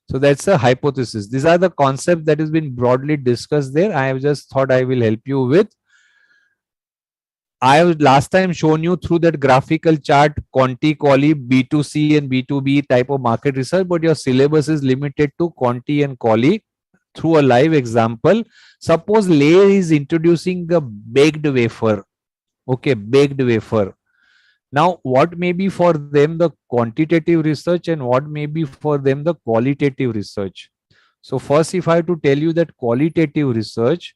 So that's a hypothesis. These are the concepts that has been broadly discussed there. I have just thought I will help you with. I have last time shown you through that graphical chart, quanti, quali, B2C and B2B type of market research, but your syllabus is limited to quanti and quali through a live example. Suppose Lay is introducing a baked wafer. Okay, baked wafer. Now, what may be for them the quantitative research and what may be for them the qualitative research? So first, if I have to tell you that qualitative research,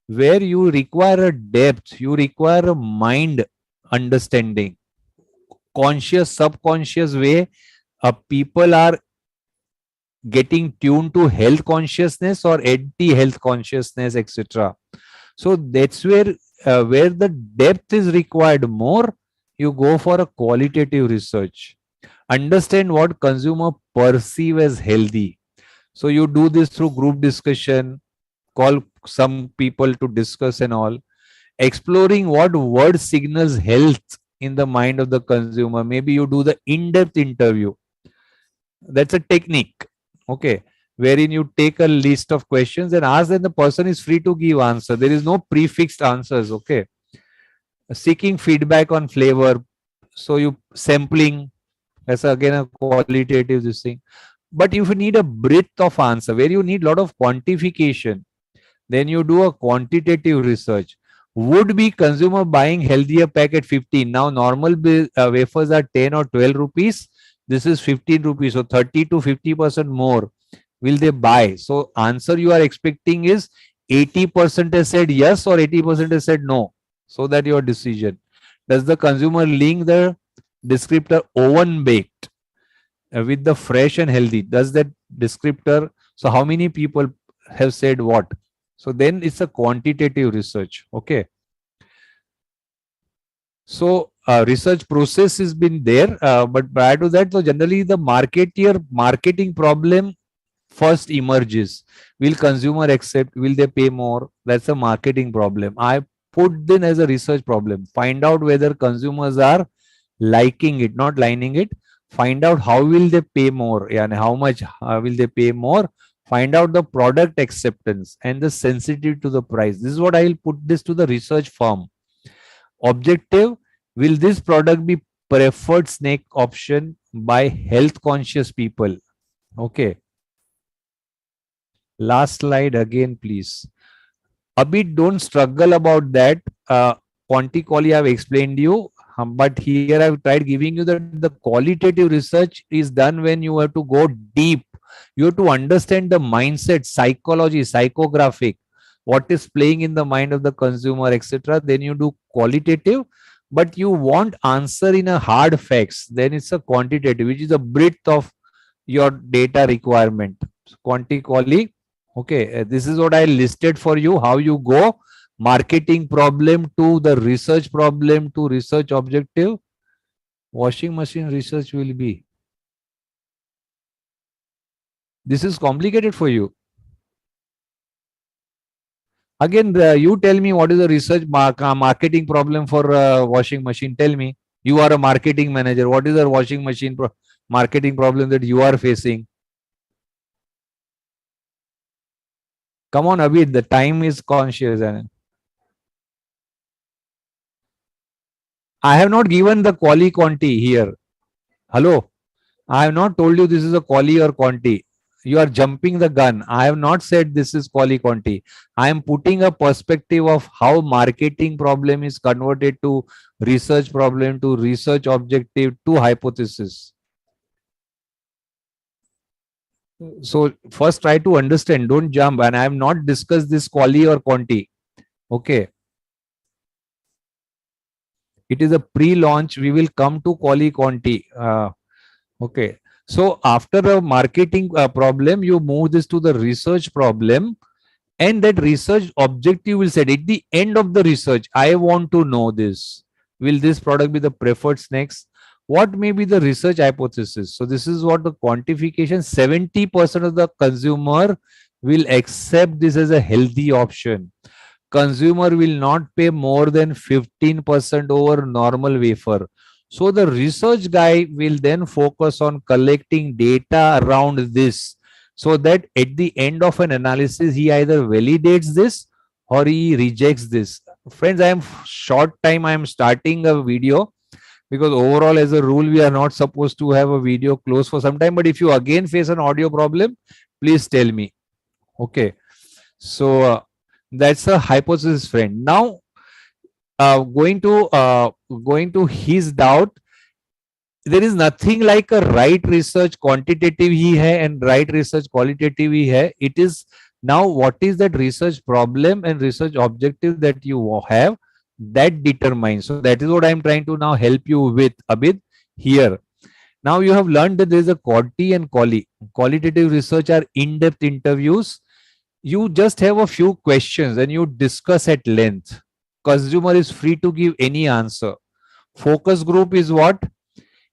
where you require a depth, you require a mind understanding, conscious, subconscious way, people are getting tuned to health consciousness or anti-health consciousness, etc. So that's where the depth is required more, you go for a qualitative research. Understand what consumer perceive as healthy. So you do this through group discussion, call some people to discuss and all. Exploring what word signals health in the mind of the consumer. Maybe you do the in-depth interview. That's a technique. Okay. Wherein you take a list of questions and ask, and the person is free to give answer. There is no prefixed answers. Okay. Seeking feedback on flavor. So you sampling, that's again a qualitative this thing. But if you need a breadth of answer where you need a lot of quantification, then you do a quantitative research. Would be consumer buying healthier pack at 15? Now normal wafers are 10 or 12 rupees. This is 15 rupees. So 30 to 50% more. Will they buy? So answer you are expecting is 80% has said yes or 80% has said no. So that your decision. Does the consumer link the descriptor oven baked with the fresh and healthy? Does that descriptor, so how many people have said what? So then it's a quantitative research. Okay. So research process has been there, but prior to that, so generally the marketing problem first emerges. Will consumer accept? Will they pay more? That's a marketing problem. I put then as a research problem. Find out whether consumers are liking it, not lining it. Find out how will they pay more, and how much will they pay more. Find out the product acceptance and the sensitivity to the price. This is what I will put this to the research firm. Objective, will this product be preferred snake option by health conscious people? Okay. Last slide again, please. A bit don't struggle about that. Quanti-quali I have explained you, but here I have tried giving you that the qualitative research is done when you have to go deep. You have to understand the mindset, psychology, psychographic, what is playing in the mind of the consumer, etc. Then you do qualitative, but you want answer in a hard facts. Then it's a quantitative, which is the breadth of your data requirement. Quanti-quali. Okay, this is what I listed for you. How you go marketing problem to the research problem to research objective. Washing machine research will be. This is complicated for you. Again, you tell me what is the research marketing problem for washing machine. Tell me. You are a marketing manager. What is the washing machine marketing problem that you are facing? Come on, Abid. The time is conscious. I have not given the quali-quanti here. Hello. I have not told you this is a quali or quanti. You are jumping the gun. I have not said this is quali quanti. I am putting a perspective of how marketing problem is converted to research problem, to research objective, to hypothesis. So first try to understand, don't jump. And I have not discussed this quali or quanti. Okay. It is a pre-launch. We will come to quali quanti. Okay. So after a marketing problem, you move this to the research problem, and that research objective will set at the end of the research. I want to know this. Will this product be the preferred next? What may be the research hypothesis? So this is what the quantification. 70% of the consumer will accept this as a healthy option. Consumer will not pay more than 15% over normal wafer. So the research guy will then focus on collecting data around this, so that at the end of an analysis, he either validates this or he rejects this. Friends, I am short time. I am starting a video because overall, as a rule, we are not supposed to have a video close for some time. But if you again face an audio problem, please tell me. Okay. So that's a hypothesis, friend. Now, going to his doubt. There is nothing like a right research quantitative ही है and right research qualitative ही है. It is now what is that research problem and research objective that you have, that determines. So that is what I am trying to now help you with, Abid, here. Now you have learned that there is a quality and quali. Qualitative research are in-depth interviews. You just have a few questions and you discuss at length. Consumer is free to give any answer. Focus group is what?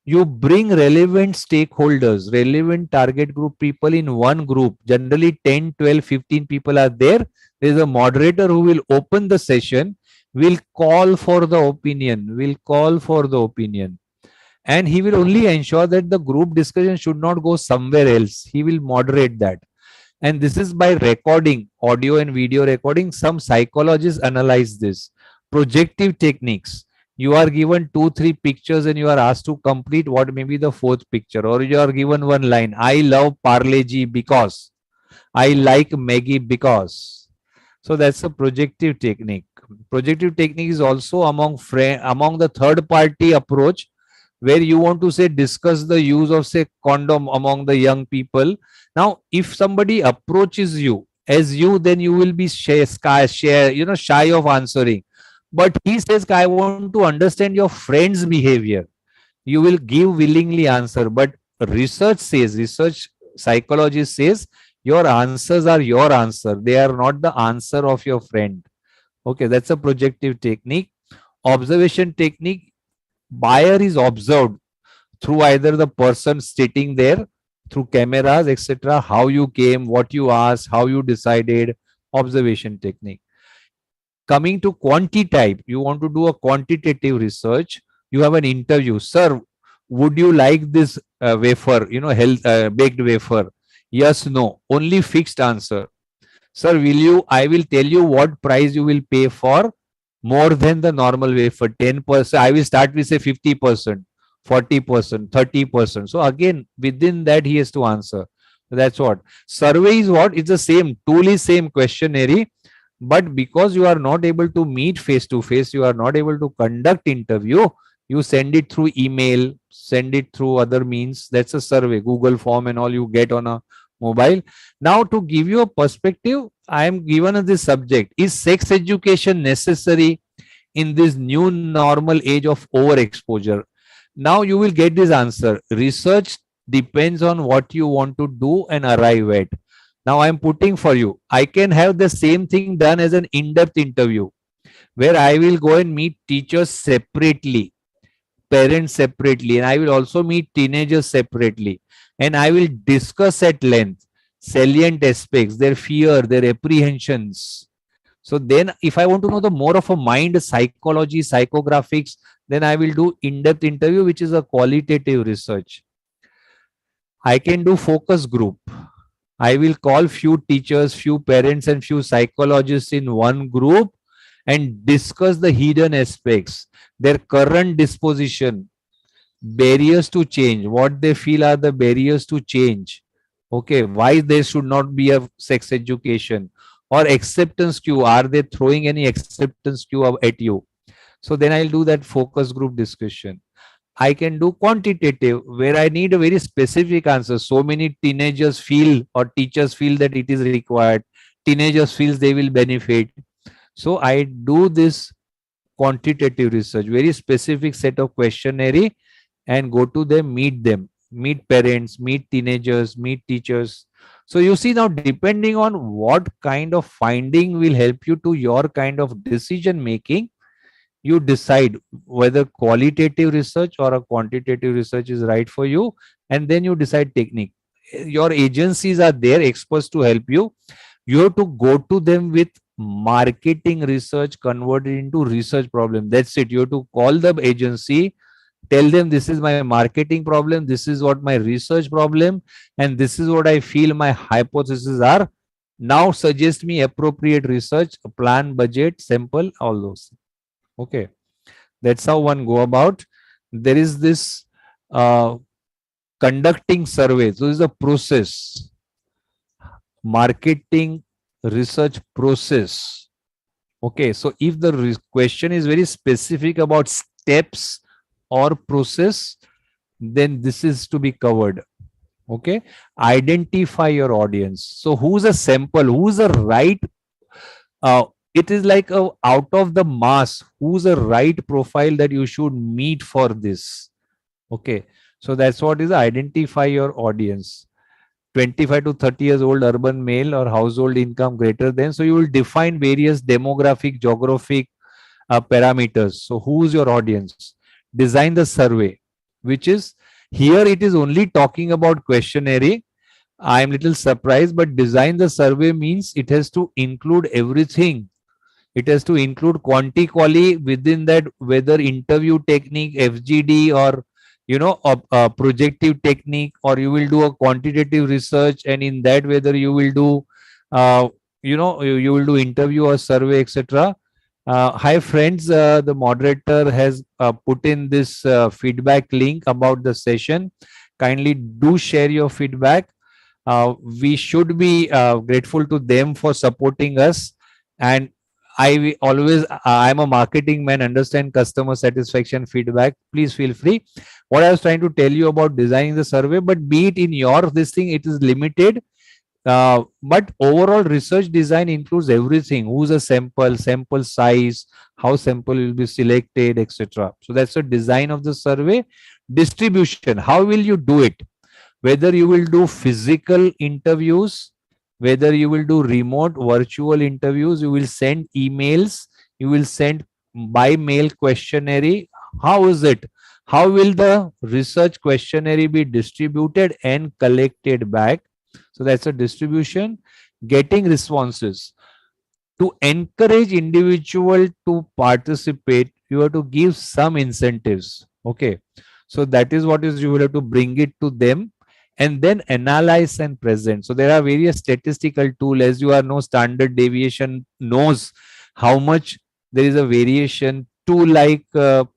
You bring relevant stakeholders, relevant target group people in one group. Generally 10, 12, 15 people are there. There is a moderator who will open the session, will call for the opinion, and he will only ensure that the group discussion should not go somewhere else. He will moderate that. And this is by recording, audio and video recording. Some psychologists analyze this. Projective techniques. You are given 2-3 pictures and you are asked to complete what may be the fourth picture, or you are given one line. I love Parle-G because. I like Maggie because. So that's a projective technique. Projective technique is also among the third party approach, where you want to say discuss the use of say condom among the young people. Now, if somebody approaches you as you, then you will be shy of answering. But he says, I want to understand your friend's behavior. You will give willingly answer. But research psychology says your answers are your answer. They are not the answer of your friend. Okay, that's a projective technique. Observation technique. Buyer is observed through either the person sitting there, through cameras, etc. How you came, what you asked, how you decided. Observation technique. Coming to quanti type, you want to do a quantitative research. You have an interview. Sir, would you like this wafer, baked wafer? Yes, no. Only fixed answer. Sir, I will tell you what price you will pay for more than the normal wafer. 10%. I will start with say 50%, 40%, 30%. So again, within that, he has to answer. That's what. Survey is what? It's the same. Tool is same, questionnaire. But because you are not able to meet face to face, you are not able to conduct interview, you send it through email, send it through other means. That's a survey, Google form and all you get on a mobile. Now, to give you a perspective, I am given this subject. Is sex education necessary in this new normal age of overexposure? Now you will get this answer. Research depends on what you want to do and arrive at. Now I am putting for you. I can have the same thing done as an in-depth interview, where I will go and meet teachers separately, parents separately, and I will also meet teenagers separately. And I will discuss at length salient aspects, their fear, their apprehensions. So then if I want to know the more of a mind psychology, psychographics, then I will do in-depth interview, which is a qualitative research. I can do focus group. I will call few teachers, few parents, and few psychologists in one group and discuss the hidden aspects, their current disposition, barriers to change, what they feel are the barriers to change. Okay, why there should not be a sex education? Or acceptance queue, are they throwing any acceptance queue at you? So then I'll do that focus group discussion. I can do quantitative where I need a very specific answer. So many teenagers feel or teachers feel that it is required. Teenagers feels they will benefit. So I do this quantitative research, very specific set of questionnaire, and go to them, meet parents, meet teenagers, meet teachers. So you see now, depending on what kind of finding will help you to your kind of decision making, you decide whether qualitative research or a quantitative research is right for you, and then you decide technique. Your agencies are there, experts to help you. You have to go to them with marketing research converted into research problem. That's it. You have to call the agency, tell them this is my marketing problem, this is what my research problem, and this is what I feel my hypotheses are. Now suggest me appropriate research plan, budget, sample, all those. Okay, that's how one go about. There is this uh, conducting survey. So this is a process, marketing research process. Okay, so if the question is very specific about steps or process, then this is to be covered. Okay, identify your audience. So who's a sample, who's a right it is like a out of the mass, who's a right profile that you should meet for this. Okay, so that's what is identify your audience. 25 to 30 years old urban male or household income greater than. So you will define various demographic, geographic parameters. So who's your audience? Design the survey, which is here it is only talking about questionnaire. I am little surprised, but design the survey means it has to include everything. It has to include quanti quali within that, whether interview technique, FGD, or a projective technique, or you will do a quantitative research, and in that whether you will do uh, you will do interview or survey, etc. Hi friends, the moderator has put in this feedback link about the session. Kindly do share your feedback. We should be grateful to them for supporting us. And I'm a marketing man, understand customer satisfaction feedback. Please feel free. What I was trying to tell you about designing the survey, but be it in your this thing, it is limited. But overall research design includes everything. Who's a sample, sample size, how sample will be selected, etc. So that's the design of the survey. Distribution, how will you do it? Whether you will do physical interviews, whether you will do remote virtual interviews, you will send emails, you will send by mail questionnaire. How is it? How will the research questionnaire be distributed and collected back? So that's a distribution. Getting responses. To encourage individual to participate, you have to give some incentives. Okay, so that is what is, you will have to bring it to them and then analyze and present. So there are various statistical tool, as you are no standard deviation knows how much there is a variation. To like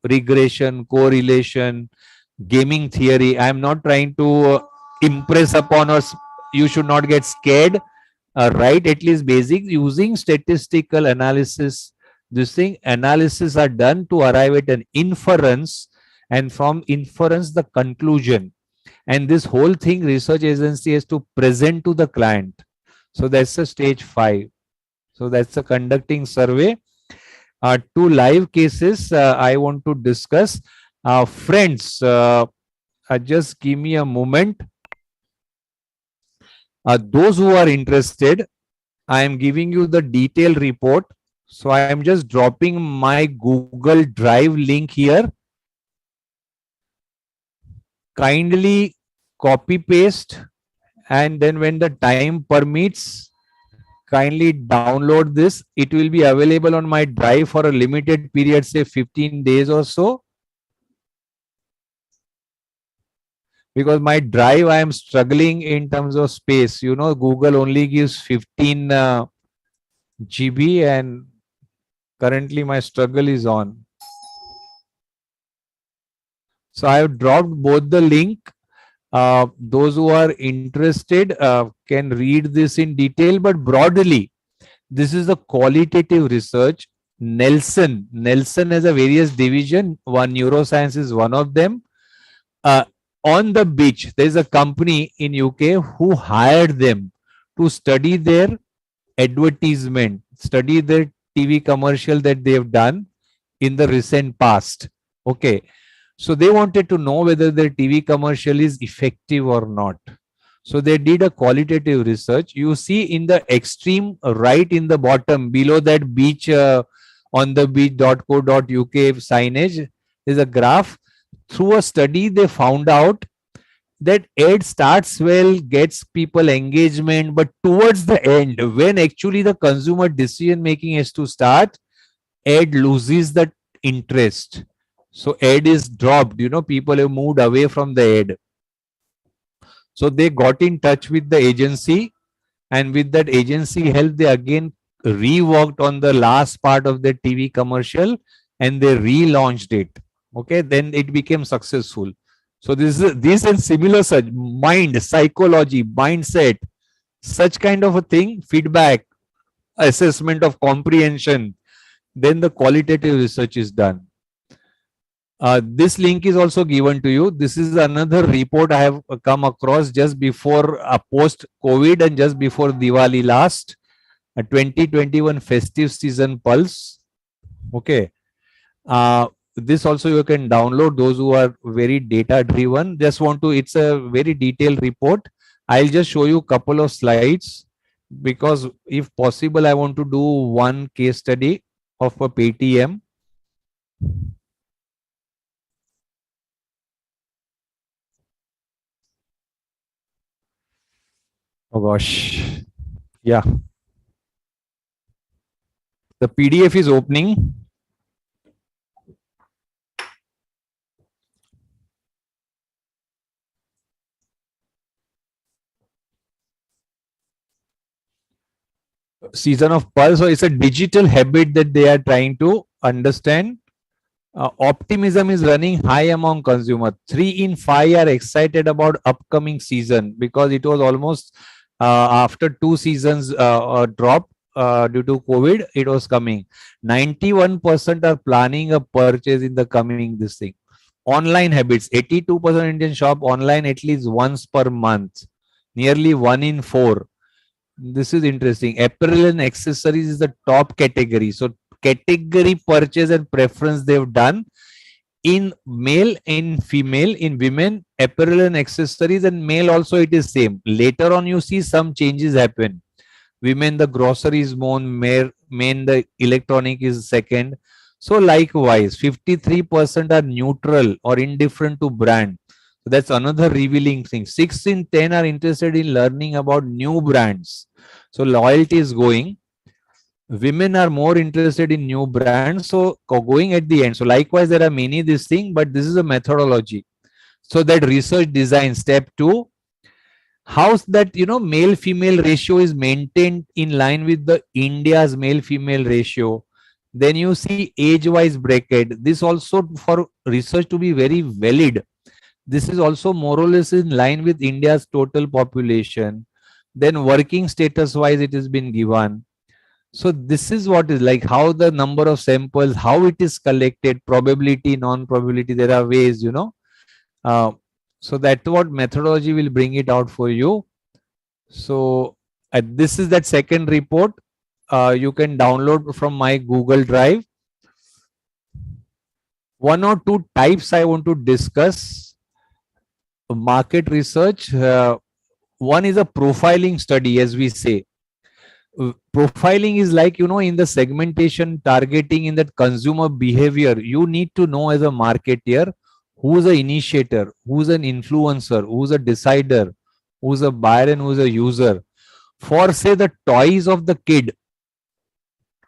regression, correlation, gaming theory. I am not trying to impress upon us. You should not get scared. Right, at least basic using statistical analysis. This thing analysis are done to arrive at an inference, and from inference the conclusion. And this whole thing research agency has to present to the client. So that's the stage 5. So that's the conducting survey. Two live cases I want to discuss. Friends, just give me a moment. Those who are interested, I am giving you the detailed report. So I am just dropping my Google Drive link here. Kindly copy paste, and then when the time permits, kindly download this. It will be available on my drive for a limited period, say 15 days or so. Because my drive, I am struggling in terms of space. Google only gives 15 GB, and currently my struggle is on. So I have dropped both the link. Those who are interested can read this in detail, but broadly, this is the qualitative research. Nelson has a various division. One neuroscience is one of them. Uh, on the beach, there is a company in UK who hired them to study their advertisement, study their TV commercial that they have done in the recent past. Okay, so they wanted to know whether their TV commercial is effective or not. So they did a qualitative research. You see in the extreme right in the bottom below that beach, on the beach.co.uk signage is a graph. Through a study, they found out that ad starts well, gets people engagement, but towards the end, when actually the consumer decision making has to start, ad loses the interest. So ad is dropped. People have moved away from the ad. So they got in touch with the agency, and with that agency help, they again reworked on the last part of the TV commercial and they relaunched it. Okay, then it became successful. So this and similar such mind, psychology, mindset, such kind of a thing, feedback, assessment of comprehension, then the qualitative research is done. This link is also given to you. This is another report I have come across just before post COVID and just before Diwali last, a 2021 festive season pulse. Okay. This also you can download, those who are very data driven. Just want to, it's a very detailed report. I'll just show you a couple of slides because if possible, I want to do one case study of a Paytm. Oh gosh. Yeah. The PDF is opening. Season of Pulse. So it's a digital habit that they are trying to understand. Optimism is running high among consumers. 3 in 5 are excited about upcoming season because it was almost after 2 seasons drop due to COVID, it was coming. 91% are planning a purchase in the coming this thing. Online habits. 82% Indian shop online at least once per month. Nearly 1 in 4. This is interesting. Apparel and accessories is the top category. So category purchase and preference they've done in male, in female, in women, apparel and accessories, and male also it is same. Later on you see some changes happen. Women the groceries more, men the electronic is second. So likewise 53% are neutral or indifferent to brand. So that's another revealing thing. 6 in 10 are interested in learning about new brands. So loyalty is going. Women are more interested in new brands. So going at the end. So likewise, there are many this thing, but this is a methodology. So that research design step 2, how that male female ratio is maintained in line with the India's male female ratio. Then you see age wise bracket. This also for research to be very valid. This is also more or less in line with India's total population. Then working status wise it has been given. So this is what is like how the number of samples, how it is collected, probability, non-probability. There are ways, Uh, so that's what methodology will bring it out for you. So this is that second report. You can download from my Google Drive. 1 or 2 types I want to discuss. Market research. One is a profiling study, as we say. Profiling is like in the segmentation, targeting, in that consumer behavior, you need to know as a marketer who's an initiator, who's an influencer, who's a decider, who's a buyer, and who's a user. For say the toys of the kid,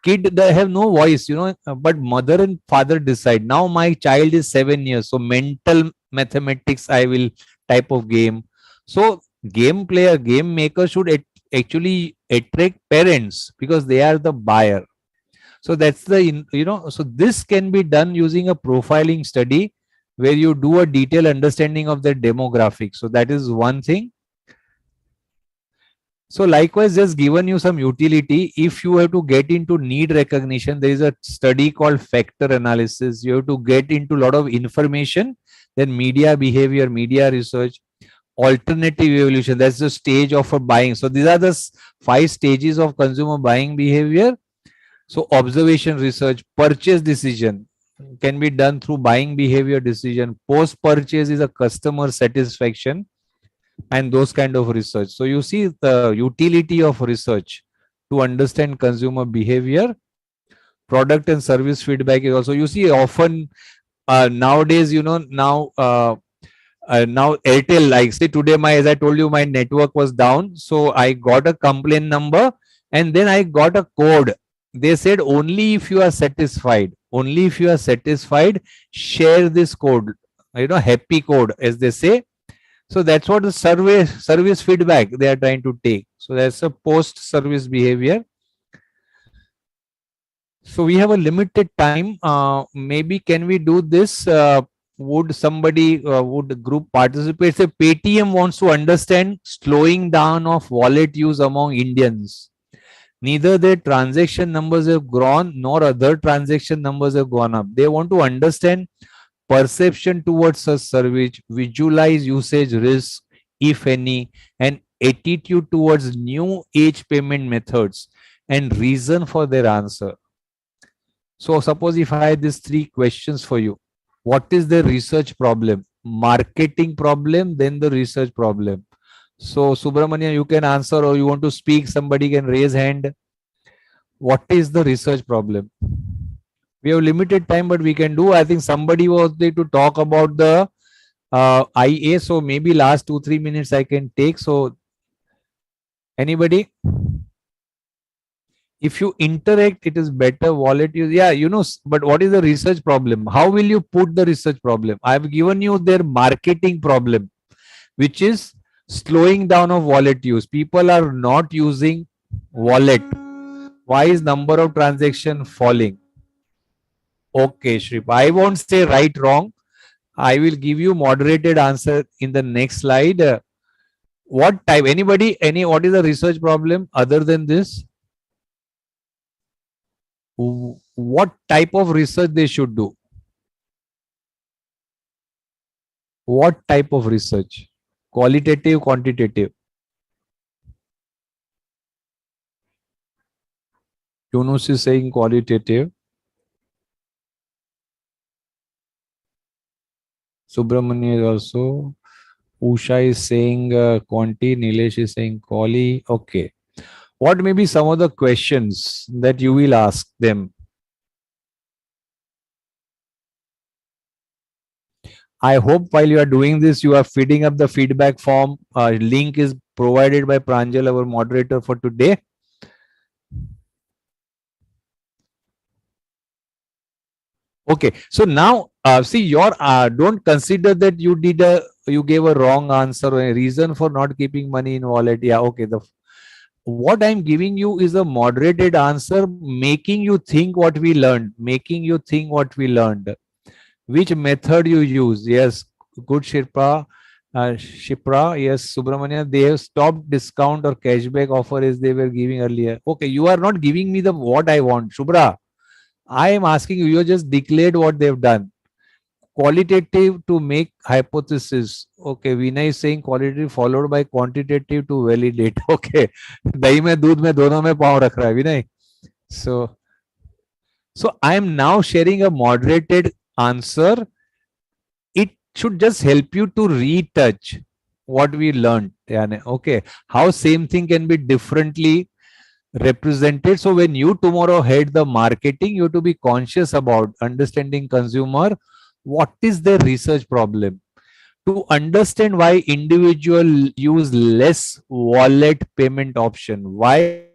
they have no voice, but mother and father decide. Now my child is 7 years, so mental mathematics I will type of game. So game player, game maker should actually attract parents because they are the buyer. So that's the so this can be done using a profiling study. where you do a detailed understanding of the demographic. So that is one thing. So likewise, just given you some utility, if you have to get into need recognition, there is a study called factor analysis. You have to get into a lot of information, then media behavior, media research, alternative evolution. That's the stage of a buying. So these are the 5 stages of consumer buying behavior. So observation research, purchase decision can be done through buying behavior decision. Post purchase is a customer satisfaction and those kind of research. So you see the utility of research to understand consumer behavior. Product and service feedback is also, you see, often nowadays, now Airtel, like say today, as I told you, my network was down, so I got a complaint number and then I got a code. They said only if you are satisfied, share this code, happy code, as they say. So that's what the service feedback they are trying to take. So that's a post service behavior. So we have a limited time. Maybe can we do this? Would somebody, would the group participate? Say Paytm wants to understand slowing down of wallet use among Indians. Neither their transaction numbers have grown nor other transaction numbers have gone up. They want to understand perception towards such service, visualize usage risk, if any, and attitude towards new age payment methods, and reason for their answer. So suppose if I had these 3 questions for you, what is the research problem? Marketing problem, then the research problem. So Subramania, you can answer, or you want to speak, somebody can raise hand. What is the research problem? We have limited time, but we can do. I think somebody was there to talk about the IA. So maybe last 2-3 minutes I can take. So anybody? If you interact, it is better. Wallet use, yeah, but what is the research problem? How will you put the research problem? I have given you their marketing problem, which is slowing down of wallet use. People are not using wallet. Why is number of transaction falling? Okay, Shrip, I won't say right wrong. I will give you moderated answer in the next slide. What type? Anybody? What is the research problem other than this? What type of research they should do? What type of research? Qualitative, quantitative? Yunus is saying qualitative. Subramania is also. Usha is saying quanti. Nilesh is saying quali. Okay. What may be some of the questions that you will ask them? I hope while you are doing this, you are feeding up the feedback form. Link is provided by Pranjal, our moderator for today. Okay, so now see, your don't consider that you gave a wrong answer or a reason for not keeping money in wallet. Yeah, okay. What I'm giving you is a moderated answer, making you think what we learned, which method you use. Yes, good Shipra, yes, Subramania, they have stopped discount or cashback offer as they were giving earlier. Okay, you are not giving me the what I want, Shubra. I am asking you, you just declared what they've done. Qualitative to make hypothesis. Okay, Vinay is saying qualitative followed by quantitative to validate. Okay, dahi mein doodh mein dono mein pav rakh raha hai Vinay. So I am now sharing a moderated answer. It should just help you to retouch what we learned. Okay, how same thing can be differently represented. So when you tomorrow head the marketing, you have to be conscious about understanding consumer. What is their research problem? To understand why individual use less wallet payment option, why